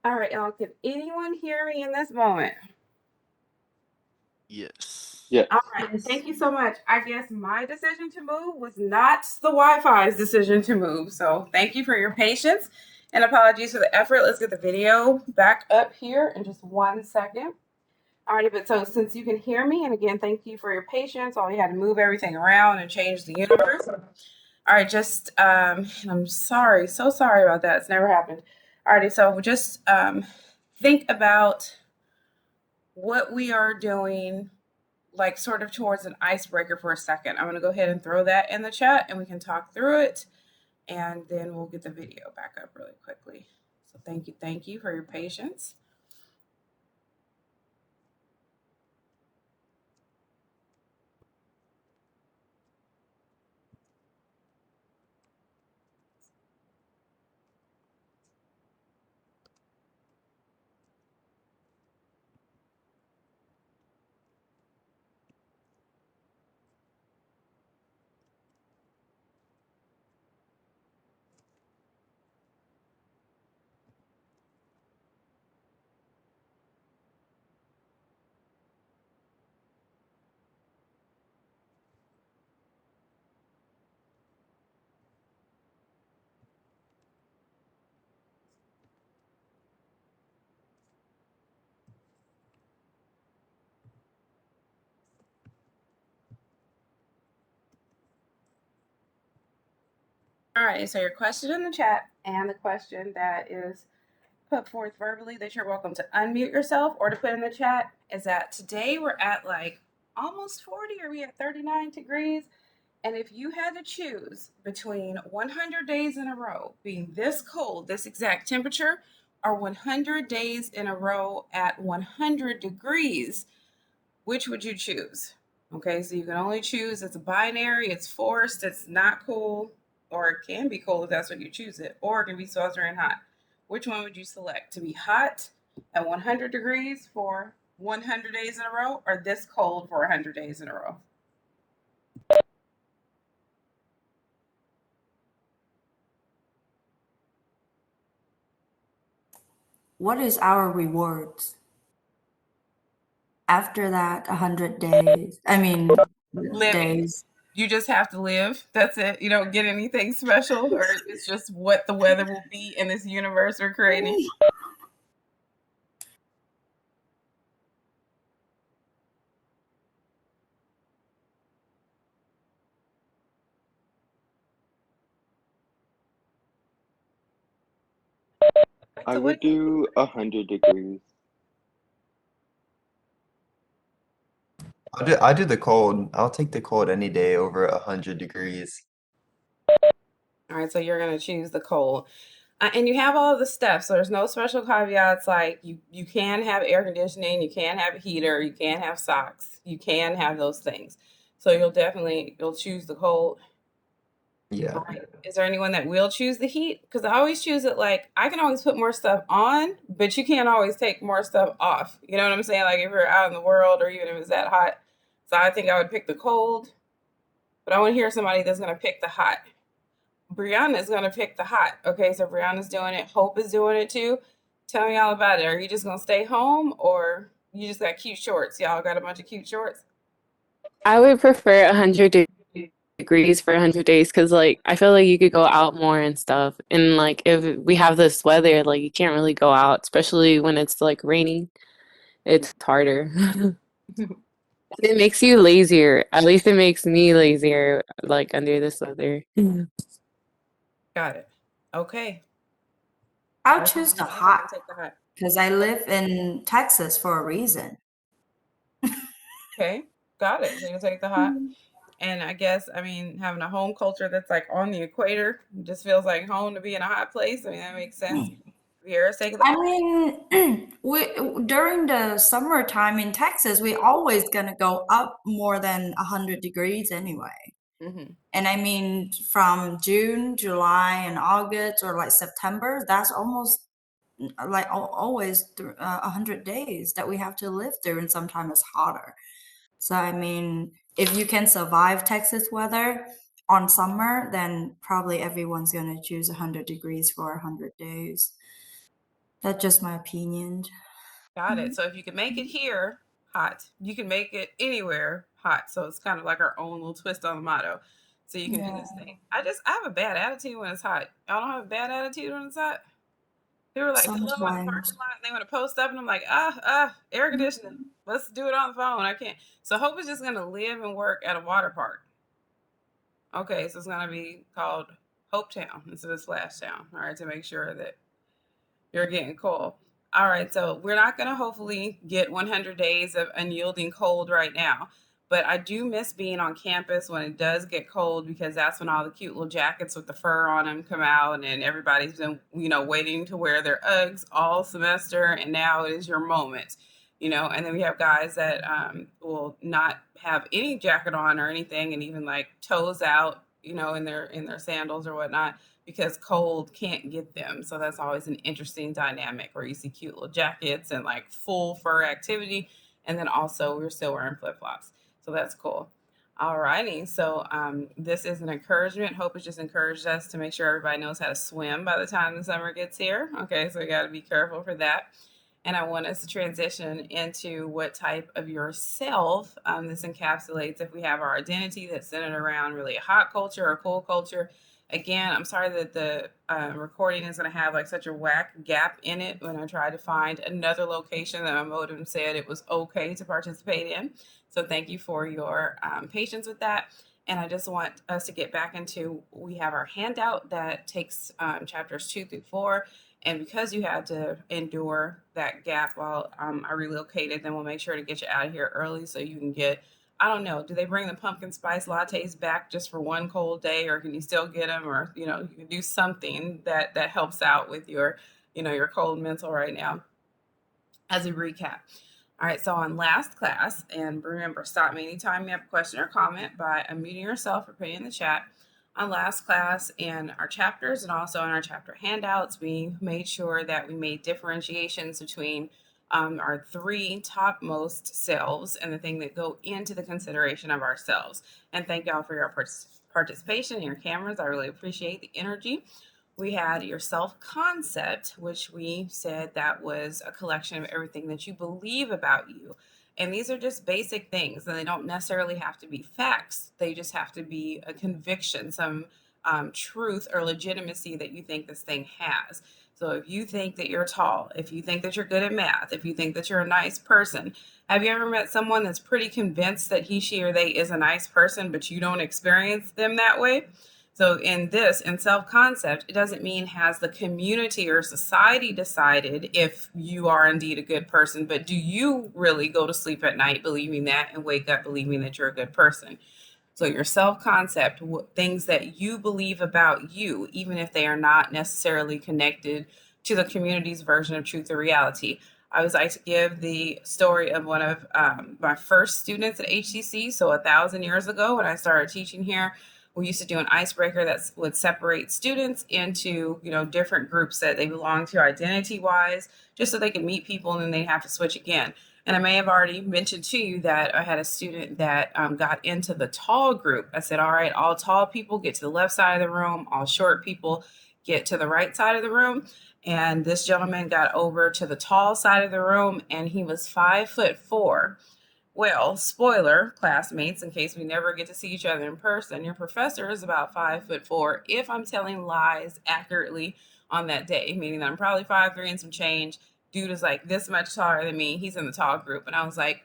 All right, y'all. Can anyone hear me in this moment? Yes. Yeah. All right. Thank you so much. I guess my decision to move was not the Wi-Fi's decision to move. So thank you for your patience and apologies for the effort. Let's get the video back up here in just 1 second. Alrighty, but so since you can hear me, and again, thank you for your patience. All we had to move everything around and change the universe. All right, just I'm sorry, so sorry about that. It's never happened. Alrighty, so just think about what we are doing, like sort of towards an icebreaker for a second. I'm gonna go ahead and throw that in the chat, and we can talk through it, and then we'll get the video back up really quickly. So thank you for your patience. All right, so your question in the chat and the question that is put forth verbally that you're welcome to unmute yourself or to put in the chat is that today we're at like almost 40, or we at 39 degrees. And if you had to choose between 100 days in a row being this cold, this exact temperature, or 100 days in a row at 100 degrees, which would you choose? Okay, so you can only choose. It's a binary, it's forced, it's not cool, or it can be cold if that's what you choose it, or it can be sweltering hot. Which one would you select? To be hot at 100 degrees for 100 days in a row, or this cold for 100 days in a row? What is our rewards? After that, 100 days. I mean, Living. days. You just have to live. That's it. You don't get anything special, or it's just what the weather will be in this universe we're creating. I would do 100 degrees. I'll do the cold. I'll take the cold any day over 100 degrees. All right, so you're going to choose the cold. And you have all of the steps, so there's no special caveats like you can have air conditioning, you can have a heater, you can have socks, you can have those things. So you'll choose the cold. Yeah. Right. Is there anyone that will choose the heat? Because I always choose it like I can always put more stuff on, but you can't always take more stuff off. You know what I'm saying? Like if you're out in the world or even if it's that hot. So I think I would pick the cold, but I want to hear somebody that's going to pick the hot. Brianna's going to pick the hot. Okay, so Brianna's doing it. Hope is doing it too. Tell me all about it. Are you just going to stay home or you just got cute shorts? Y'all got a bunch of cute shorts? I would prefer 100 degrees for 100 days because, like, I feel like you could go out more and stuff. And, like, if we have this weather, like, you can't really go out, especially when it's, like, raining. It's harder. It makes you lazier. At least it makes me lazier, like, under this weather. Got it. Okay. I'll choose the hot Take the hot. because I live in Texas for a reason. Okay, got it. So you take the hot. And I guess, I mean, having a home culture that's like on the equator just feels like home to be in a hot place. I mean, that makes sense. Vieira's taking the I mean, during the summertime in Texas, we always gonna go up more than 100 degrees anyway. Mhm. And I mean, from June, July, and August, or like September, that's almost like always 100 days that we have to live through, and sometimes it's hotter. So I mean, if you can survive Texas weather, on summer, then probably everyone's going to choose 100 degrees for 100 days. That's just my opinion. Got it. So if you can make it here hot, you can make it anywhere hot. So it's kind of like our own little twist on the motto. So you can do this thing. I have a bad attitude when it's hot. Y'all don't have a bad attitude when it's hot? They were like pulling in the parking Sometimes. lot and they want to post up and I'm like, air conditioning. Let's do it on the phone. I can't. So Hope is just gonna live and work at a water park. Okay, so it's gonna be called Hope Town instead of Splash Town. All right, to make sure that you're getting cold. All right, so we're not going to hopefully get 100 days of unyielding cold right now, but I do miss being on campus when it does get cold because that's when all the cute little jackets with the fur on them come out and everybody's been, waiting to wear their Uggs all semester and now it is your moment. And then we have guys that will not have any jacket on or anything and even like toes out, in their sandals or whatnot because cold can't get them. So that's always an interesting dynamic where you see cute little jackets and like full fur activity. And then also we're still wearing flip-flops. So that's cool. All righty. So this is an encouragement. Hope has just encouraged us to make sure everybody knows how to swim by the time the summer gets here. Okay, so we got to be careful for that. And I want us to transition into what type of yourself this encapsulates. If we have our identity that's centered around really a hot culture or cold culture. Again, I'm sorry that the recording is going to have like such a whack gap in it when I tried to find another location that my modem said it was okay to participate in. So thank you for your patience with that. And I just want us to get back into, we have our handout that takes chapters 2 through 4. And because you had to endure that gap while I relocated, then we'll make sure to get you out of here early so you can get, I don't know, do they bring the pumpkin spice lattes back just for one cold day or can you still get them or, you can do something that helps out with your, your cold mental right now as a recap. All right, so on last class, and remember, stop me anytime you have a question or comment by unmuting yourself or putting in the chat. On last class in our chapters and also in our chapter handouts, we made sure that we made differentiations between our 3 topmost selves and the thing that go into the consideration of ourselves. And thank y'all for your participation in your cameras. I really appreciate the energy. We had your self-concept, which we said that was a collection of everything that you believe about you. And these are just basic things, and they don't necessarily have to be facts. They just have to be a conviction, some truth or legitimacy that you think this thing has. So if you think that you're tall, if you think that you're good at math, if you think that you're a nice person, have you ever met someone that's pretty convinced that he, she, or they is a nice person, but you don't experience them that way? So in self-concept, it doesn't mean has the community or society decided if you are indeed a good person, but do you really go to sleep at night believing that and wake up believing that you're a good person? So your self-concept, things that you believe about you, even if they are not necessarily connected to the community's version of truth or reality. I always like to give the story of one of my first students at HCC. So 1,000 years ago when I started teaching here, we used to do an icebreaker that would separate students into, different groups that they belong to identity-wise, just so they could meet people and then they'd have to switch again. And I may have already mentioned to you that I had a student that got into the tall group. I said, all right, all tall people get to the left side of the room, all short people get to the right side of the room. And this gentleman got over to the tall side of the room and he was 5'4". Well, spoiler, classmates, in case we never get to see each other in person, your professor is about 5'4" if I'm telling lies accurately on that day, meaning that I'm probably 5'3" and some change. Dude is like this much taller than me. He's in the tall group. And I was like,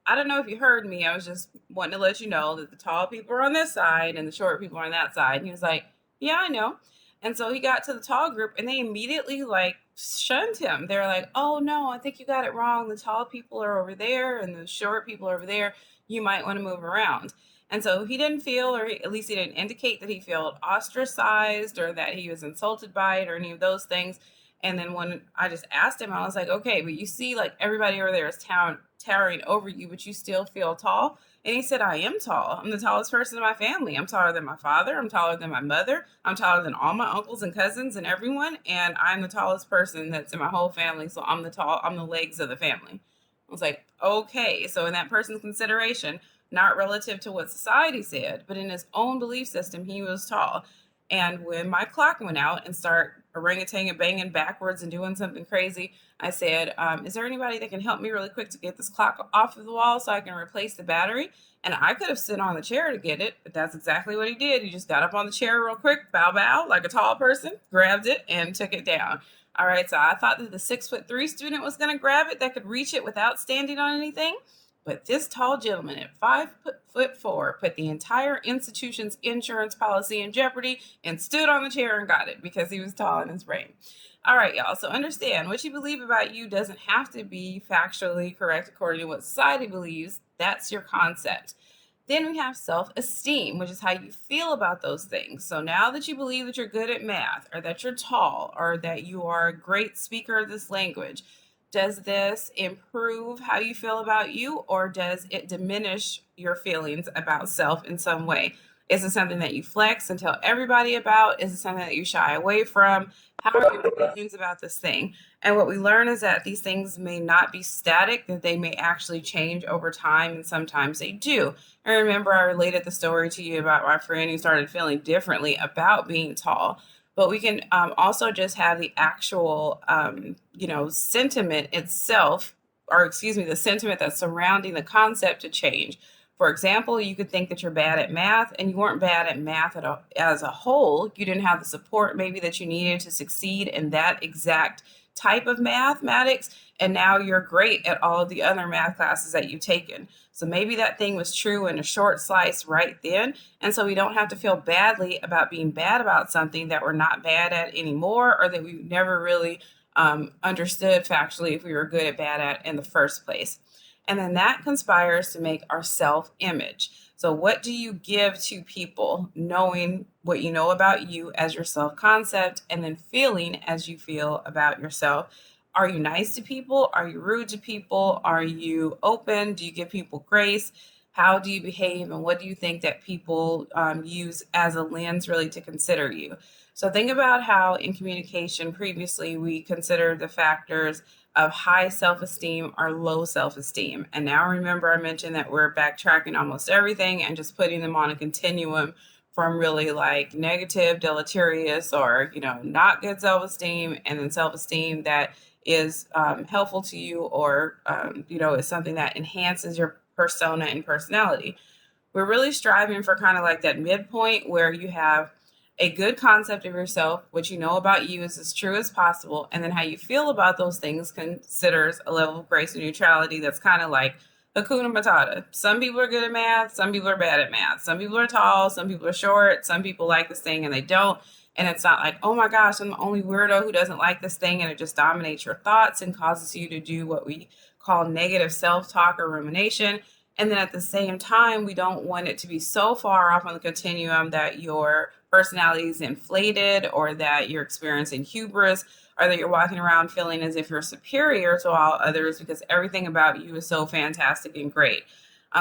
I don't know if you heard me. I was just wanting to let you know that the tall people are on this side and the short people are on that side. And he was like, yeah, I know. And so he got to the tall group and they immediately like shunned him. They're like, oh no, I think you got it wrong. The tall people are over there and the short people are over there. You might want to move around. And so he didn't feel, or at least he didn't indicate that he felt ostracized or that he was insulted by it or any of those things. And then when I just asked him, I was like, okay, but you see like everybody over there is towering over you, but you still feel tall? And he said, I am tall. I'm the tallest person in my family. I'm taller than my father. I'm taller than my mother. I'm taller than all my uncles and cousins and everyone. And I'm the tallest person that's in my whole family. So I'm the legs of the family. I was like, okay. So in that person's consideration, not relative to what society said, but in his own belief system, he was tall. And when my clock went out and start orangutan banging backwards and doing something crazy, I said, is there anybody that can help me really quick to get this clock off of the wall so I can replace the battery? And I could have sit on the chair to get it, but that's exactly what he did. He just got up on the chair real quick, bow, bow, like a tall person, grabbed it and took it down. All right, so I thought that the 6'3" student was going to grab it that could reach it without standing on anything. But this tall gentleman at 5'4" put the entire institution's insurance policy in jeopardy and stood on the chair and got it because he was tall in his brain. All right, y'all. So understand what you believe about you doesn't have to be factually correct according to what society believes. That's your concept. Then we have self-esteem, which is how you feel about those things. So now that you believe that you're good at math, or that you're tall, or that you are a great speaker of this language, does this improve how you feel about you, or does it diminish your feelings about self in some way? Is it something that you flex and tell everybody about? Is it something that you shy away from? How are your feelings about this thing? And what we learn is that these things may not be static, that they may actually change over time, and sometimes they do. I remember I related the story to you about my friend who started feeling differently about being tall. But we can also just have the actual, sentiment itself, or excuse me, the sentiment that's surrounding the concept to change. For example, you could think that you're bad at math and you weren't bad at math as a whole. You didn't have the support maybe that you needed to succeed in that exact type of mathematics. And now you're great at all of the other math classes that you've taken. So maybe that thing was true in a short slice right then. And so we don't have to feel badly about being bad about something that we're not bad at anymore, or that we never really understood factually if we were good at bad at in the first place. And then that conspires to make our self-image. So what do you give to people, knowing what you know about you as your self-concept, and then feeling as you feel about yourself? Are you nice to people? Are you rude to people? Are you open? Do you give people grace? How do you behave? And what do you think that people use as a lens really to consider you? So think about how in communication previously we considered the factors of high self-esteem or low self-esteem. And now remember, I mentioned that we're backtracking almost everything and just putting them on a continuum from really like negative, deleterious, or, not good self-esteem, and then self-esteem that is helpful to you, or, is something that enhances your persona and personality. We're really striving for kind of like that midpoint where you have a good concept of yourself, what you know about you is as true as possible, and then how you feel about those things considers a level of grace and neutrality that's kind of like Hakuna Matata. Some people are good at math, some people are bad at math. Some people are tall, some people are short, some people like this thing and they don't. And it's not like, oh my gosh, I'm the only weirdo who doesn't like this thing, and it just dominates your thoughts and causes you to do what we call negative self-talk or rumination. And then at the same time, we don't want it to be so far off on the continuum that your personality is inflated, or that you're experiencing hubris, or that you're walking around feeling as if you're superior to all others because everything about you is so fantastic and great.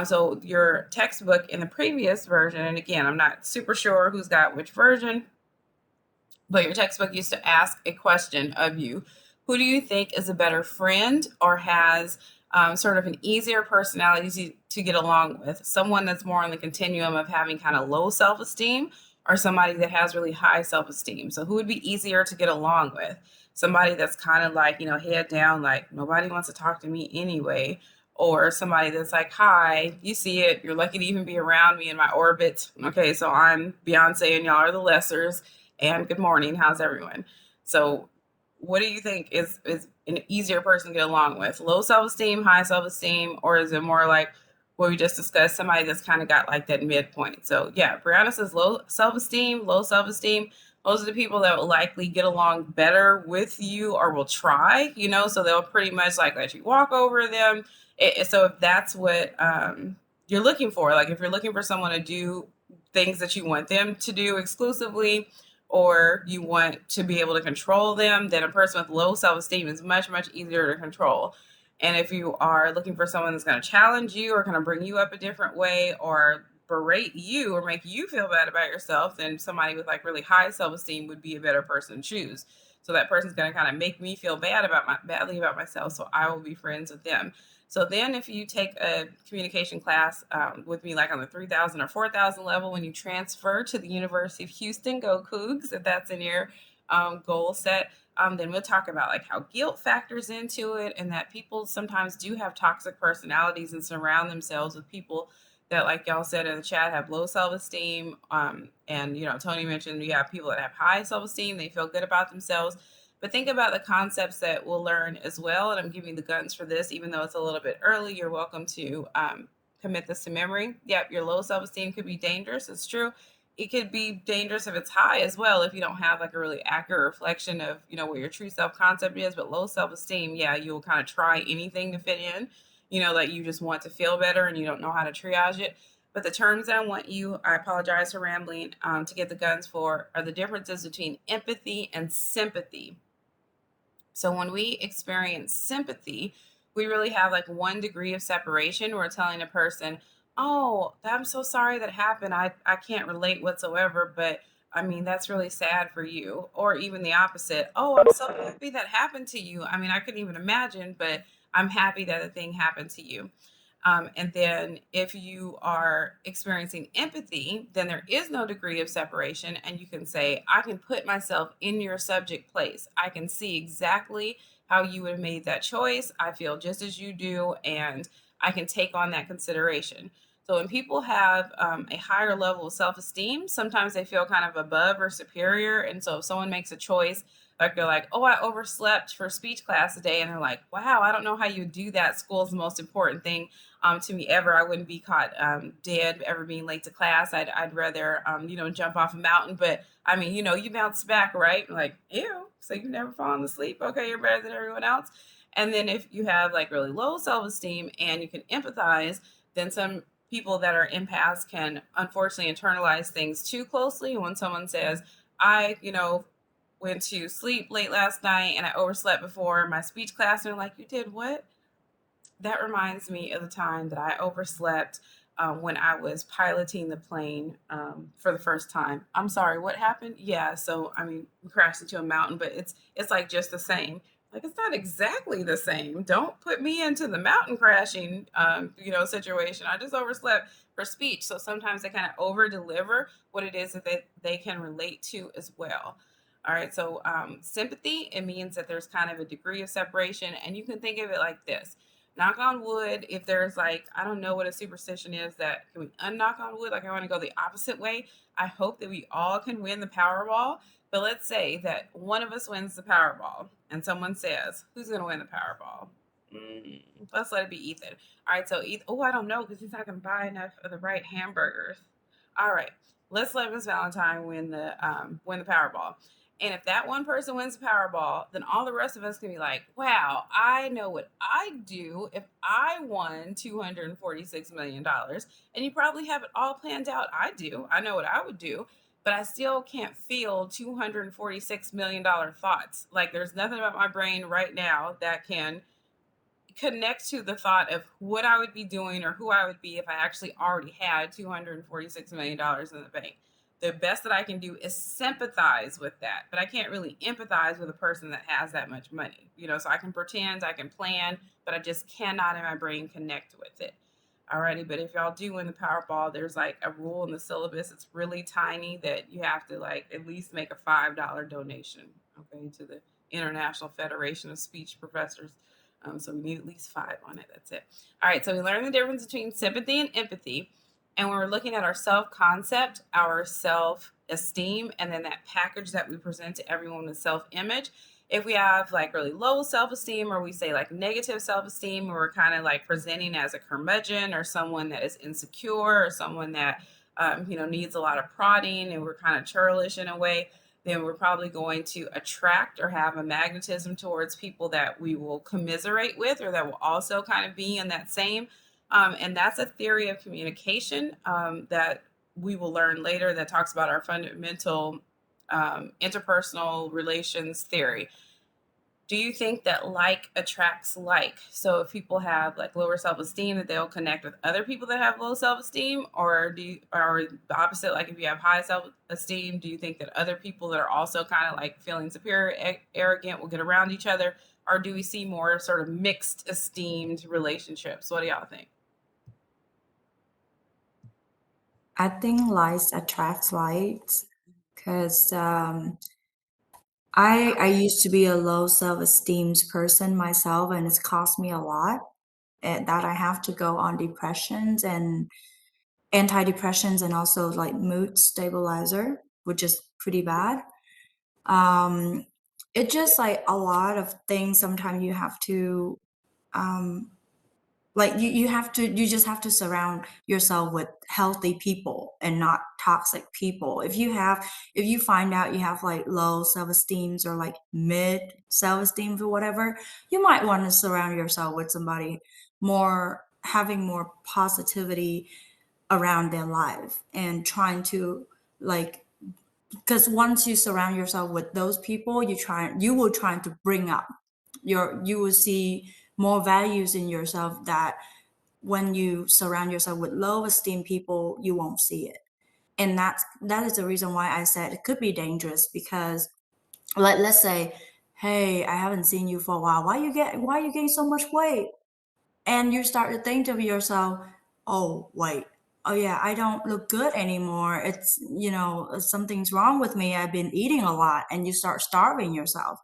So your textbook in the previous version, and again, I'm not super sure who's got which version, but your textbook used to ask a question of you. Who do you think is a better friend, or has sort of an easier personality to get along with? Someone that's more on the continuum of having kind of low self-esteem, or somebody that has really high self-esteem? So who would be easier to get along with? Somebody that's kind of like, head down, like nobody wants to talk to me anyway, or somebody that's like, hi, you see it, you're lucky to even be around me in my orbit. Okay, so I'm Beyonce and y'all are the lessers, and good morning, how's everyone? So what do you think is an easier person to get along with? Low self-esteem, high self-esteem, or is it more like what we just discussed, somebody that's kind of got like that midpoint? So yeah, Brianna says low self-esteem. Those are the people that will likely get along better with you, or will try, so they'll pretty much like let you walk over them. So if that's what you're looking for, like if you're looking for someone to do things that you want them to do exclusively, or you want to be able to control them, then a person with low self-esteem is much, much easier to control. And if you are looking for someone that's going to challenge you, or going to bring you up a different way, or berate you, or make you feel bad about yourself, then somebody with like really high self-esteem would be a better person to choose. So that person's going to kind of make me feel badly about myself, so I will be friends with them. So then if you take a communication class with me, like on the 3,000 or 4,000 level, when you transfer to the University of Houston, go Cougs, if that's in your goal set, then we'll talk about like how guilt factors into it, and that people sometimes do have toxic personalities and surround themselves with people that, like y'all said in the chat, have low self-esteem. And Tony mentioned you have people that have high self-esteem, they feel good about themselves. But think about the concepts that we'll learn as well. And I'm giving the guns for this, even though it's a little bit early. You're welcome to commit this to memory. Yep, your low self-esteem could be dangerous. It's true. It could be dangerous if it's high as well, if you don't have like a really accurate reflection of what your true self-concept is. But low self-esteem, yeah, you'll kind of try anything to fit in, that you just want to feel better and you don't know how to triage it. But the terms that I want you, I apologize for rambling, to get the guns for are the differences between empathy and sympathy. So when we experience sympathy, we really have like 1 degree of separation. We're telling a person, oh, I'm so sorry that happened. I can't relate whatsoever, but I mean, that's really sad for you. Or even the opposite. Oh, I'm so happy that happened to you. I mean, I couldn't even imagine, but I'm happy that the thing happened to you. And then if you are experiencing empathy, then there is no degree of separation. And you can say, I can put myself in your subject place. I can see exactly how you would have made that choice. I feel just as you do, and I can take on that consideration. So when people have a higher level of self-esteem, sometimes they feel kind of above or superior. And so if someone makes a choice, like they're like, oh, I overslept for speech class today. And they're like, wow, I don't know how you would do that. School's the most important thing to me ever. I wouldn't be caught dead ever being late to class. I'd rather, jump off a mountain. But I mean, you bounce back, right? Like, ew. So you never fallen asleep. Okay, you're better than everyone else. And then if you have like really low self-esteem and you can empathize, then some people that are empaths can unfortunately internalize things too closely. When someone says, I, went to sleep late last night and I overslept before my speech class, and they're like, you did what? That reminds me of the time that I overslept when I was piloting the plane for the first time. I'm sorry, what happened? Yeah, so I mean, we crashed into a mountain, but it's like just the same. Like, it's not exactly the same. Don't put me into the mountain crashing, situation. I just overslept for speech. So sometimes they kind of over deliver what it is that they can relate to as well. All right, so sympathy, it means that there's kind of a degree of separation, and you can think of it like this. Knock on wood, if there's like, I don't know what a superstition is, that can we unknock on wood? Like, I want to go the opposite way. I hope that we all can win the Powerball. But let's say that one of us wins the Powerball and someone says, who's going to win the Powerball? Let's let it be Ethan. All right, so Ethan, I don't know, because he's not going to buy enough of the right hamburgers. All right, let's let Miss Valentine win the Powerball. And if that one person wins the Powerball, then all the rest of us can be like, wow, I know what I'd do if I won $246 million. And you probably have it all planned out. I do. I know what I would do. But I still can't feel $246 million thoughts. Like, there's nothing about my brain right now that can connect to the thought of what I would be doing or who I would be if I actually already had $246 million in the bank. The best that I can do is sympathize with that, but I can't really empathize with a person that has that much money. So I can pretend, I can plan, but I just cannot in my brain connect with it. Alrighty, but if y'all do win the Powerball, there's like a rule in the syllabus. It's really tiny that you have to like at least make a $5 donation, okay, to the International Federation of Speech Professors. So we need at least 5 on it. That's it. All right, so we learned the difference between sympathy and empathy. And when we're looking at our self-concept, our self-esteem, and then that package that we present to everyone with self-image, if we have like really low self-esteem, or we say like negative self-esteem, where we're kind of like presenting as a curmudgeon or someone that is insecure or someone that needs a lot of prodding, and we're kind of churlish in a way, then we're probably going to attract or have a magnetism towards people that we will commiserate with, or that will also kind of be in that same. And that's a theory of communication that we will learn later, that talks about our fundamental interpersonal relations theory. do you think that like attracts like? So if people have like lower self-esteem, that they'll connect with other people that have low self-esteem, or or the opposite? Like if you have high self-esteem, do you think that other people that are also kind of like feeling superior, arrogant, will get around each other, or do we see more sort of mixed esteemed relationships? What do y'all think? I think likes attracts likes because I used to be a low self-esteem person myself, and it's cost me a lot that I have to go on depressions and antidepressants and also like mood stabilizer, which is pretty bad. Um, it just like a lot of things. Sometimes you have to um, like you just have to surround yourself with healthy people and not toxic people. If you find out you have like low self-esteem or like mid self-esteem or whatever, you might want to surround yourself with somebody more having more positivity around their life and trying to like, because once you surround yourself with those people, you will try to bring up you will see more values in yourself that when you surround yourself with low esteem people, you won't see it. And that is the reason why I said it could be dangerous, because like let's say, hey, I haven't seen you for a while. Why you gain so much weight? And you start to think to yourself, oh wait, oh yeah, I don't look good anymore. It's, something's wrong with me. I've been eating a lot, and you start starving yourself,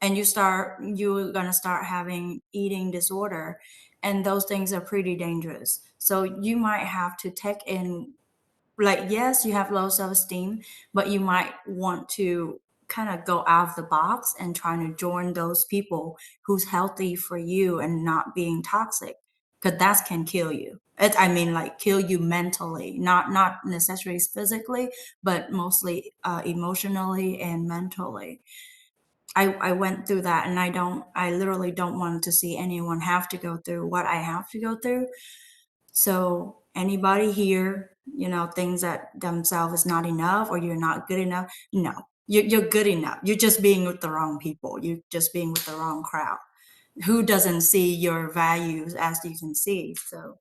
and you're gonna start having eating disorder, and those things are pretty dangerous. So you might have to take in, like, yes, you have low self-esteem, but you might want to kind of go out of the box and trying to join those people who's healthy for you and not being toxic, because that can kill you. I mean, like, kill you mentally, not necessarily physically, but mostly emotionally and mentally. I went through that, and I literally don't want to see anyone have to go through what I have to go through. So anybody here, thinks that themselves is not enough or you're not good enough, no, you're good enough. You're just being with the wrong people. You're just being with the wrong crowd. Who doesn't see your values as you can see? So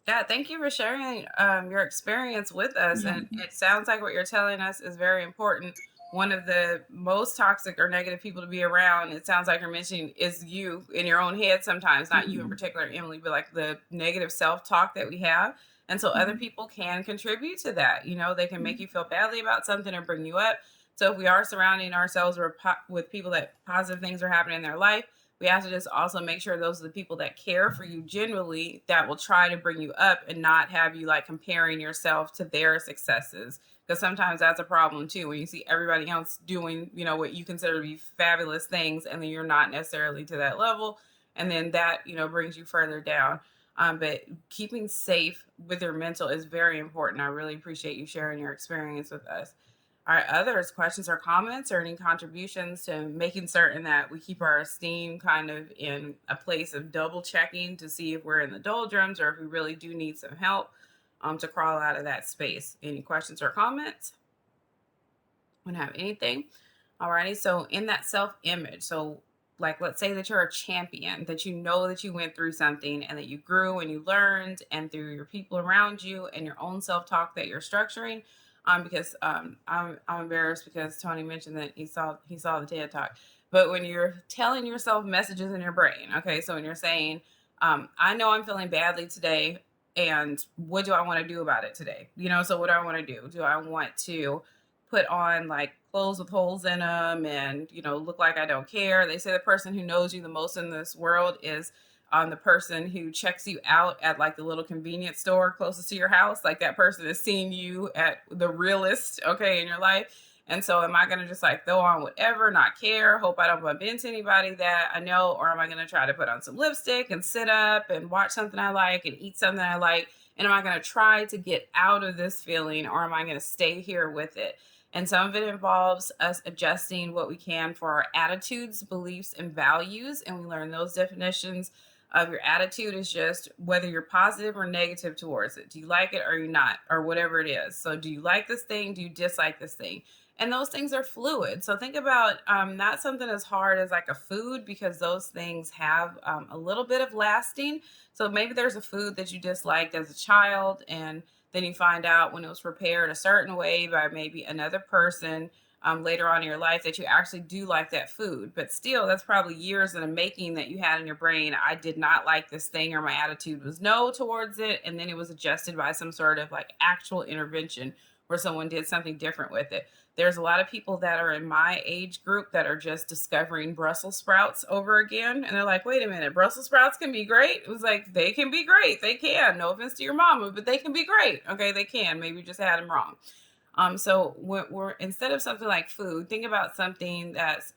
Yeah, thank you for sharing your experience with us. yeah. And it sounds like what you're telling us is very important. One of the most toxic or negative people to be around, it sounds like you're mentioning, is you in your own head sometimes, not you in particular, Emily, but like the negative self talk that we have. And so other people can contribute to that. They can make you feel badly about something or bring you up. So if we are surrounding ourselves with people that positive things are happening in their life, we have to just also make sure those are the people that care for you genuinely, that will try to bring you up and not have you like comparing yourself to their successes. Because sometimes that's a problem too, when you see everybody else doing, what you consider to be fabulous things, and then you're not necessarily to that level. And then that, brings you further down. But keeping safe with your mental is very important. I really appreciate you sharing your experience with us. All right, others, questions or comments or any contributions to making certain that we keep our esteem kind of in a place of double checking to see if we're in the doldrums or if we really do need some help to crawl out of that space. Any questions or comments? Wouldn't have anything. Alrighty, so in that self-image, so like let's say that you're a champion, that you know that you went through something and that you grew and you learned, and through your people around you and your own self-talk that you're structuring. Because I'm embarrassed because Tony mentioned that he saw the TED talk. But when you're telling yourself messages in your brain, okay, so when you're saying, I know I'm feeling badly today, and what do I want to do about it today? So what do I want to do? Do I want to put on like clothes with holes in them and look like I don't care? They say the person who knows you the most in this world is the person who checks you out at like the little convenience store closest to your house. Like that person is seeing you at the realest, okay, in your life. And so am I going to just like throw on whatever, not care, hope I don't bump into anybody that I know? Or am I going to try to put on some lipstick and sit up and watch something I like and eat something I like? And am I going to try to get out of this feeling, or am I going to stay here with it? And some of it involves us adjusting what we can for our attitudes, beliefs, and values. And we learn those definitions of your attitude is just whether you're positive or negative towards it. Do you like it or you not, or whatever it is? So do you like this thing? Do you dislike this thing? And those things are fluid. So think about not something as hard as like a food, because those things have a little bit of lasting. So maybe there's a food that you disliked as a child, and then you find out when it was prepared a certain way by maybe another person later on in your life that you actually do like that food. But still, that's probably years in the making that you had in your brain. I did not like this thing, or my attitude was no towards it. And then it was adjusted by some sort of like actual intervention where someone did something different with it. There's a lot of people that are in my age group that are just discovering Brussels sprouts over again. And they're like, wait a minute, Brussels sprouts can be great. It was like, they can be great. They can. No offense to your mama, but they can be great. Okay, they can. Maybe you just had them wrong. So we're instead of something like food, think about something that's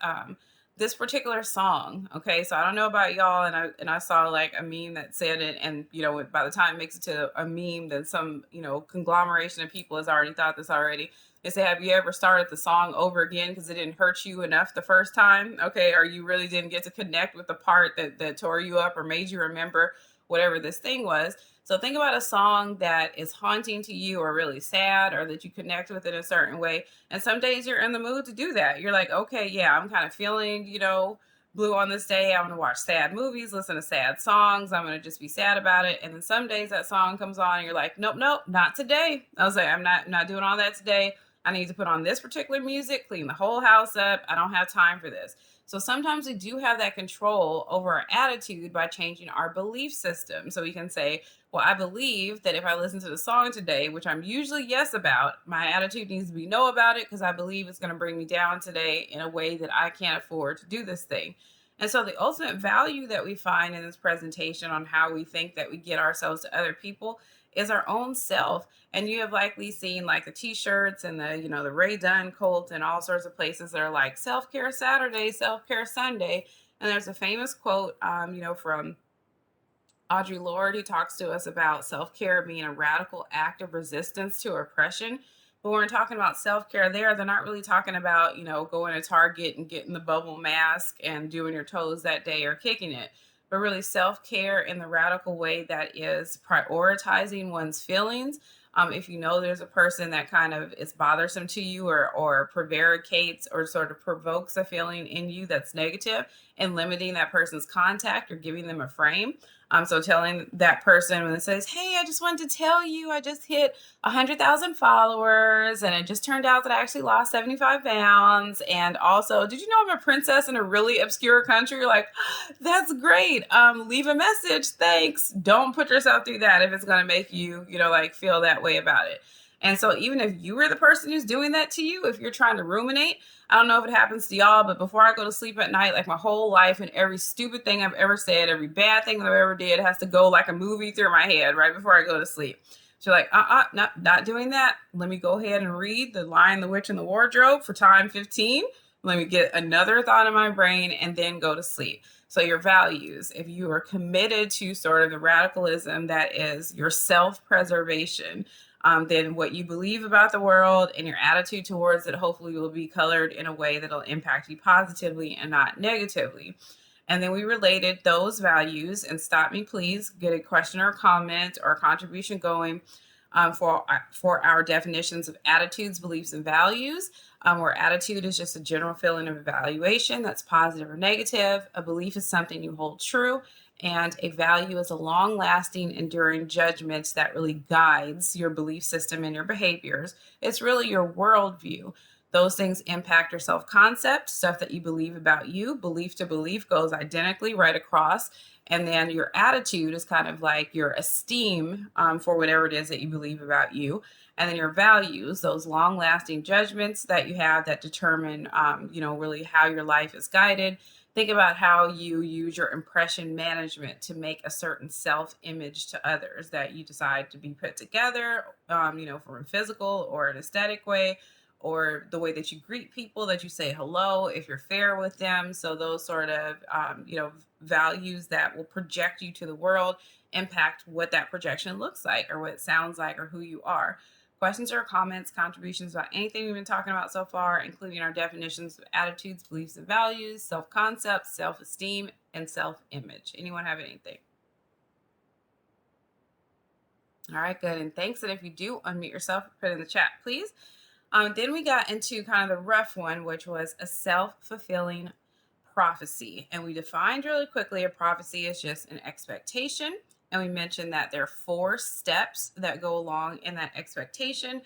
this particular song. Okay, so I don't know about y'all, and I saw like a meme that said it, and by the time it makes it to a meme, then some conglomeration of people has already thought this already. They say, have you ever started the song over again because it didn't hurt you enough the first time? Okay, or you really didn't get to connect with the part that tore you up or made you remember whatever this thing was. So think about a song that is haunting to you, or really sad, or that you connect with in a certain way. And some days you're in the mood to do that. You're like, okay, yeah, I'm kind of feeling, blue on this day. I want to watch sad movies, listen to sad songs. I'm going to just be sad about it. And then some days that song comes on and you're like, nope, not today. I was like, I'm not doing all that today. I need to put on this particular music, clean the whole house up. I don't have time for this. So sometimes we do have that control over our attitude by changing our belief system. So we can say, well, I believe that if I listen to the song today, which I'm usually yes about, my attitude needs to be no about it, because I believe it's going to bring me down today in a way that I can't afford to do this thing. And so the ultimate value that we find in this presentation on how we think that we get ourselves to other people is our own self. And you have likely seen like the t-shirts and the Ray Dunn cult and all sorts of places that are like self-care Saturday, self-care Sunday. And there's a famous quote, from Audre Lorde, who talks to us about self-care being a radical act of resistance to oppression. But when we're talking about self-care there, they're not really talking about, going to Target and getting the bubble mask and doing your toes that day or kicking it, but really self-care in the radical way that is prioritizing one's feelings. If you know there's a person that kind of is bothersome to you, or prevaricates or sort of provokes a feeling in you that's negative, and limiting that person's contact or giving them a frame. So telling that person when it says, hey, I just wanted to tell you, I just hit 100,000 followers, and it just turned out that I actually lost 75 pounds. And also, did you know I'm a princess in a really obscure country? You're like, that's great. Leave a message. Thanks. Don't put yourself through that if it's going to make you, feel that way about it. And so even if you were the person who's doing that to you, if you're trying to ruminate, I don't know if it happens to y'all, but before I go to sleep at night, like my whole life and every stupid thing I've ever said, every bad thing that I've ever did has to go like a movie through my head right before I go to sleep. So like, not doing that. Let me go ahead and read The Lion, the Witch, and the Wardrobe for time 15. Let me get another thought in my brain and then go to sleep. So your values, if you are committed to sort of the radicalism that is your self-preservation, then what you believe about the world and your attitude towards it hopefully will be colored in a way that'll impact you positively and not negatively. And then we related those values, and stop me please, get a question or comment or contribution going for our definitions of attitudes, beliefs, and values. Where attitude is just a general feeling of evaluation that's positive or negative. A belief is something you hold true. And a value is a long-lasting, enduring judgment that really guides your belief system and your behaviors. It's really your worldview. Those things impact your self-concept, stuff that you believe about you. Belief to belief goes identically right across. And then your attitude is kind of like your esteem for whatever it is that you believe about you. And then your values, those long-lasting judgments that you have that determine, really how your life is guided. Think about how you use your impression management to make a certain self-image to others that you decide to be put together, from a physical or an aesthetic way, or the way that you greet people, that you say hello, if you're fair with them. So those sort of, values that will project you to the world impact what that projection looks like, or what it sounds like, or who you are. Questions or comments, contributions about anything we've been talking about so far, including our definitions of attitudes, beliefs, and values, self-concept, self-esteem, and self-image. Anyone have anything? All right, good. And thanks. And if you do, unmute yourself, put it in the chat, please. Then we got into kind of the rough one, which was a self-fulfilling prophecy. And we defined really quickly a prophecy is just an expectation. And we mentioned that there are 4 steps that go along in that expectation.